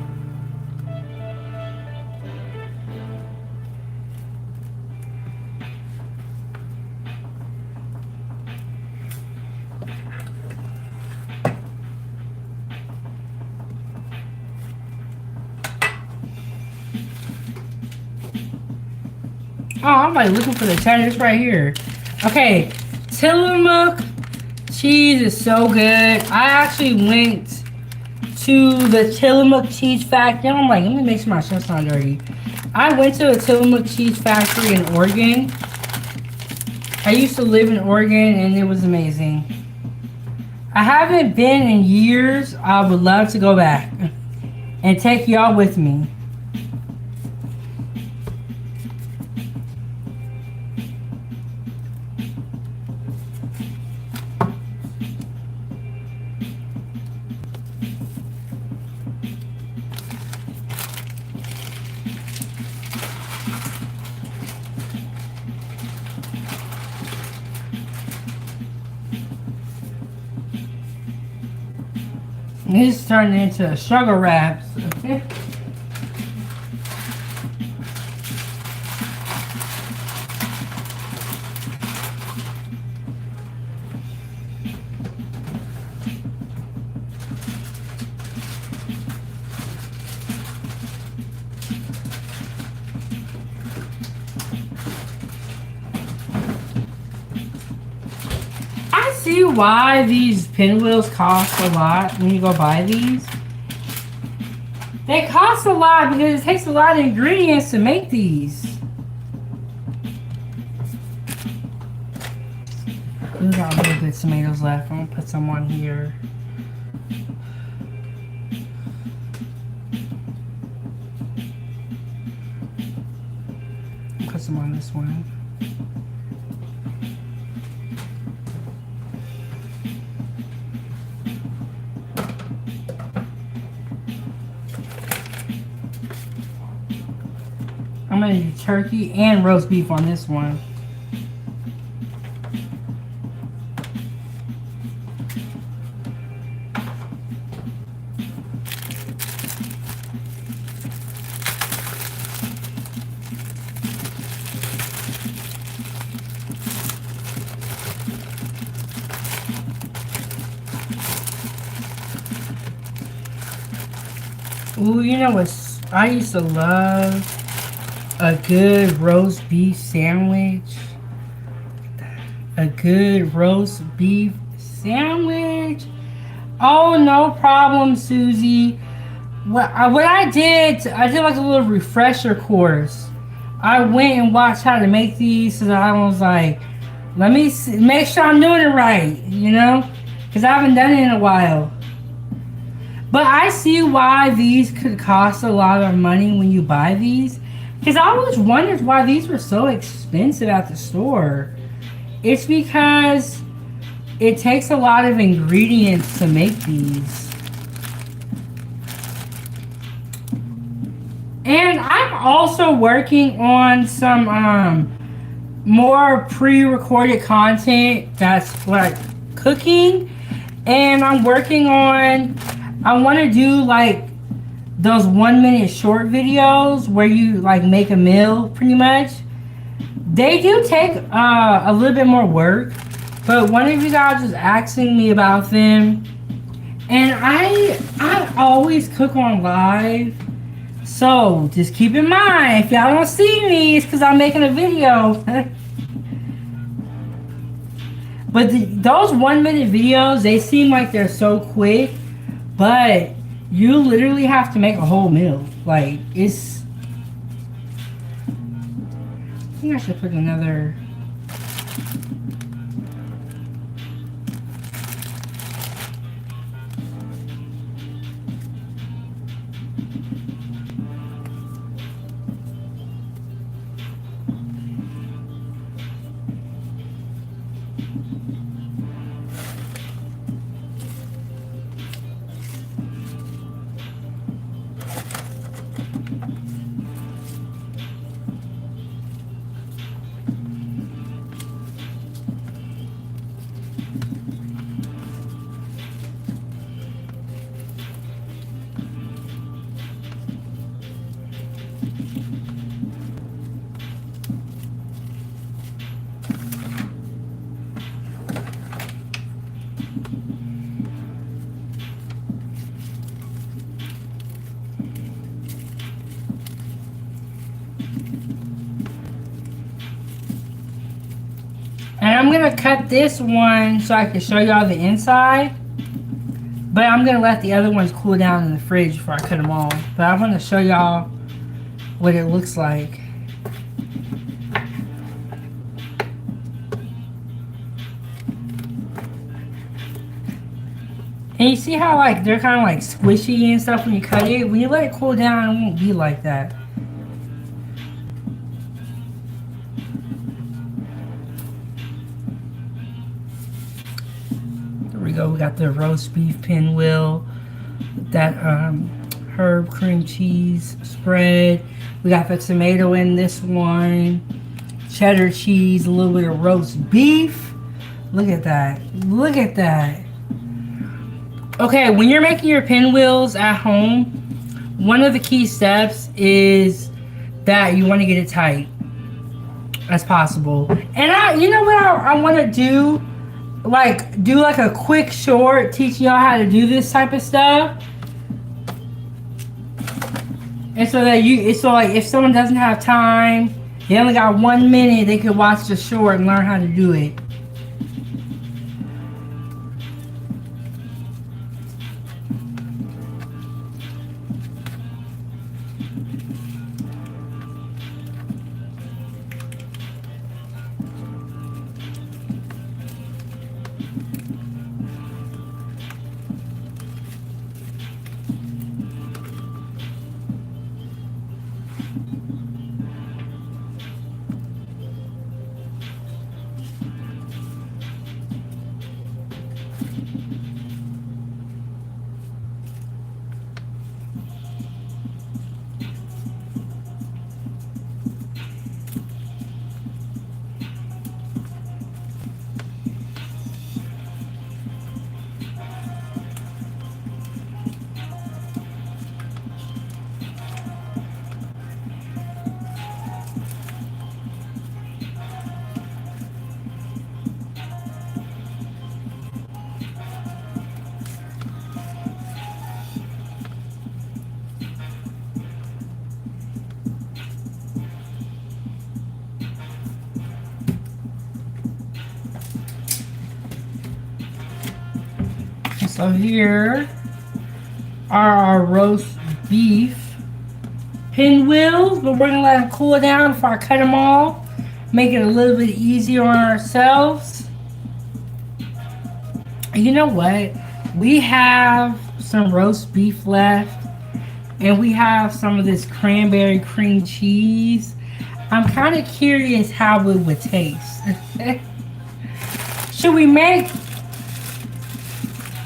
Oh, I'm like looking for the cheddar. It's right here. Okay, Tillamook cheese is so good. I actually went to the Tillamook cheese factory. I'm like, let me make sure my shirt's not dirty. I went to a Tillamook cheese factory in Oregon. I used to live in Oregon and it was amazing. I haven't been in years. I would love to go back and take y'all with me. It's turning into sugar wraps. I see why these pinwheels cost a lot when you go buy these. They cost a lot because it takes a lot of ingredients to make these. We got a little bit of tomatoes left. I'm gonna put some on here. Put some on this one. I'm gonna do turkey and roast beef on this one. Ooh, you know what I used to love? A good roast beef sandwich. A good roast beef sandwich. Oh, no problem, Susie. What I did like a little refresher course. I went and watched how to make these, so I was like, let me make sure I'm doing it right, you know? Because I haven't done it in a while. But I see why these could cost a lot of money when you buy these. Because I always wondered why these were so expensive at the store. It's because it takes a lot of ingredients to make these. And I'm also working on some more pre-recorded content that's like cooking. And I'm working on, I want to do like those 1 minute short videos where you like make a meal pretty much. They do take a little bit more work, but one of you guys was asking me about them, and I always cook on live, so just keep in mind if y'all don't see me, it's because I'm making a video. But those 1 minute videos, they seem like they're so quick, but you literally have to make a whole meal. Like, it's... I think I should put another... And I'm gonna cut this one so I can show y'all the inside. But I'm gonna let the other ones cool down in the fridge before I cut them all. But I want to show y'all what it looks like. And you see how like they're kind of like squishy and stuff when you cut it? When you let it cool down, it won't be like that. We got the roast beef pinwheel, that herb cream cheese spread. We got the tomato in this one, cheddar cheese, a little bit of roast beef. Look at that. Look at that. Okay, when you're making your pinwheels at home, one of the key steps is that you want to get it tight as possible. And you know what I want to do? Like, do like a quick short teaching y'all how to do this type of stuff. And so that so like if someone doesn't have time, they only got 1 minute, they could watch the short and learn how to do it. So here are our roast beef pinwheels, but we're gonna let them cool down before I cut them all. Make it a little bit easier on ourselves. You know what? We have some roast beef left, and we have some of this cranberry cream cheese. I'm kind of curious how it would taste. Should we make...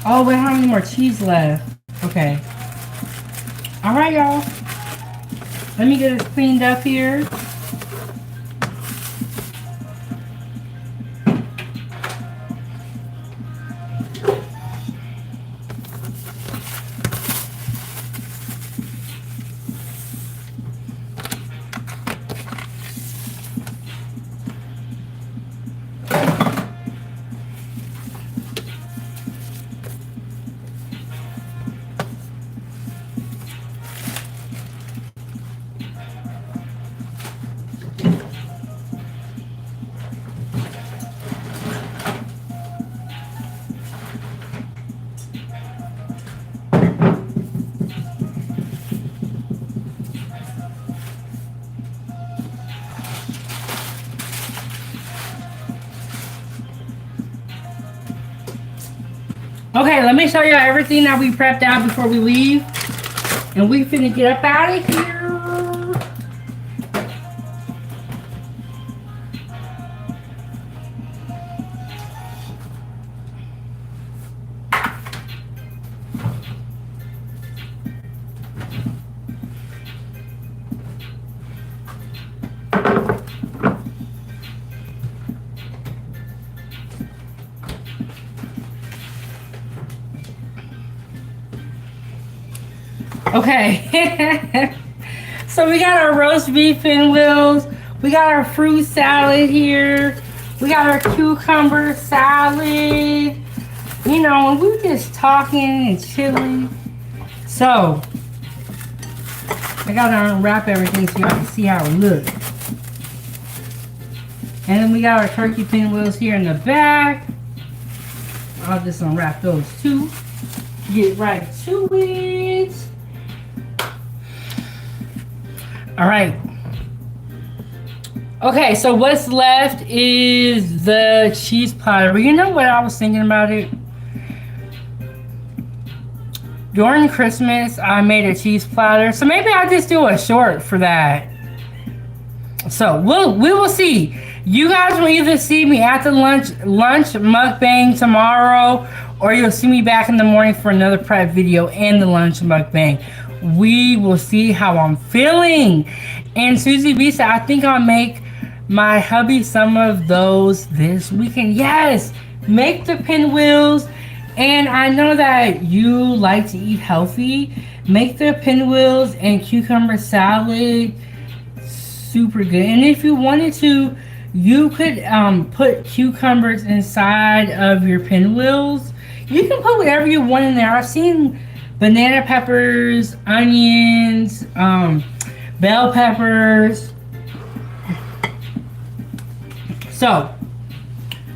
Oh, we don't have any more cheese left. Okay. Alright, y'all. Let me get it cleaned up here. Okay, let me show you everything that we prepped out before we leave. And we finna get up out of here. Okay. So we got our roast beef pinwheels. We got our fruit salad here. We got our cucumber salad. You know, and we're just talking and chilling. So, I gotta unwrap everything so y'all can see how it looks. And then we got our turkey pinwheels here in the back. I'll just unwrap those too. Get right to it. All right. Okay, so what's left is the cheese platter. But you know what I was thinking about it? During Christmas, I made a cheese platter. So maybe I'll just do a short for that. So we will see. You guys will either see me at the lunch mukbang tomorrow, or you'll see me back in the morning for another prep video and the lunch mukbang. We will see how I'm feeling. And Susie B said, I think I'll make my hubby some of those this weekend. Yes, make the pinwheels And I know that you like to eat healthy. Make the pinwheels and cucumber salad super good. And if you wanted to, you could put cucumbers inside of your pinwheels. You can put whatever you want in there. I've seen banana peppers, onions, bell peppers. So,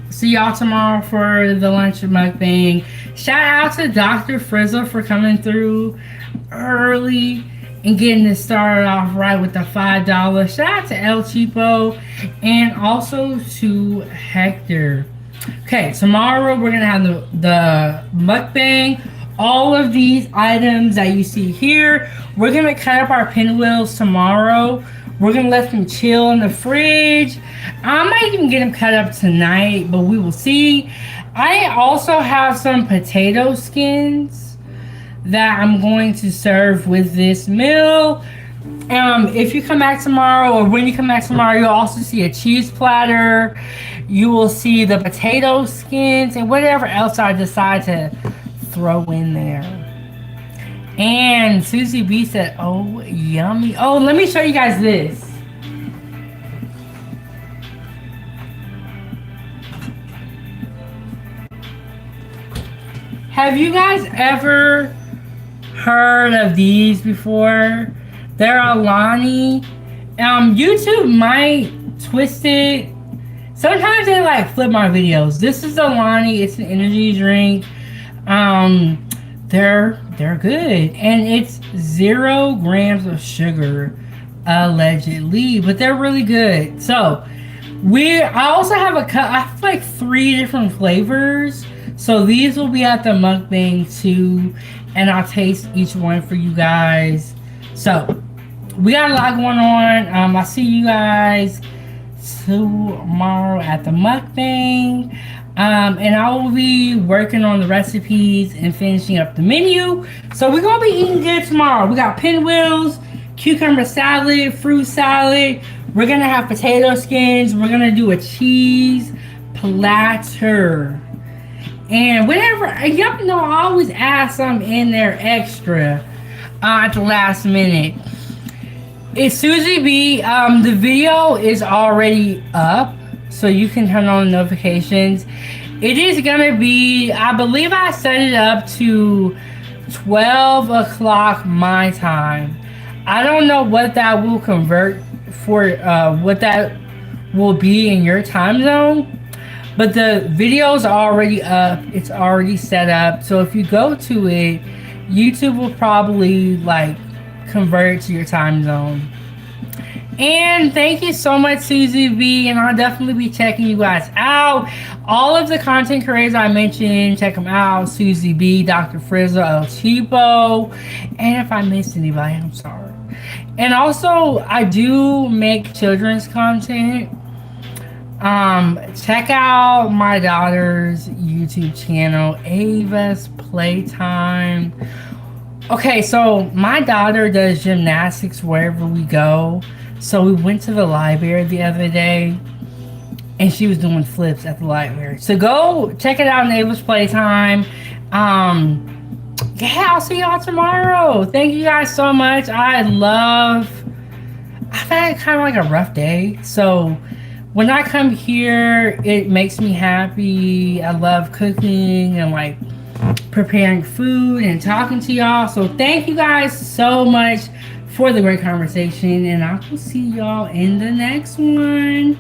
see y'all tomorrow for the lunch mukbang. Shout out to Dr. Frizzle for coming through early and getting it started off right with the $5. Shout out to El Cheapo and also to Hector. Okay, tomorrow we're gonna have the mukbang. All of these items that you see here, we're gonna cut up our pinwheels tomorrow. We're gonna let them chill in the fridge. I might even get them cut up tonight, but we will see. I also have some potato skins that I'm going to serve with this meal. If you come back tomorrow, or when you come back tomorrow, you'll also see a cheese platter. You will see the potato skins and whatever else I decide to throw in there. And Susie B said, oh, yummy. Oh, let me show you guys this. Have you guys ever heard of these before? They're Alani. YouTube might twist it. Sometimes they like flip my videos. This is Alani. It's an energy drink. They're good, and it's 0 grams of sugar, allegedly, but they're really good. So I also have I have like 3 different flavors. So these will be at the mukbang too, and I'll taste each one for you guys. So we got a lot going on. I'll see you guys tomorrow at the mukbang. And I will be working on the recipes and finishing up the menu. So we're gonna be eating good tomorrow. We got pinwheels, cucumber salad, fruit salad. We're gonna have potato skins. We're gonna do a cheese platter. And whatever, y'all know I always add something in there extra at the last minute. It's Susie B. The video is already up, so you can turn on notifications. It is gonna be, I believe I set it up to 12 o'clock my time. I don't know what that will convert for, what that will be in your time zone. But the video's already up. It's already set up. So if you go to it, YouTube will probably like convert it to your time zone. And thank you so much, Susie B. And I'll definitely be checking you guys out. All of the content creators I mentioned, check them out. Susie B, Dr. Frizzle, El Cheapo. And if I missed anybody, I'm sorry. And also, I do make children's content. Check out my daughter's YouTube channel, Ava's Playtime. Okay, so my daughter does gymnastics wherever we go. So we went to the library the other day, and she was doing flips at the library. So go check it out in Ava's Playtime. Yeah, I'll see y'all tomorrow. Thank you guys so much. I've had kind of like a rough day, so when I come here, it makes me happy. I love cooking and like preparing food and talking to y'all. So thank you guys so much for the great conversation, and I will see y'all in the next one.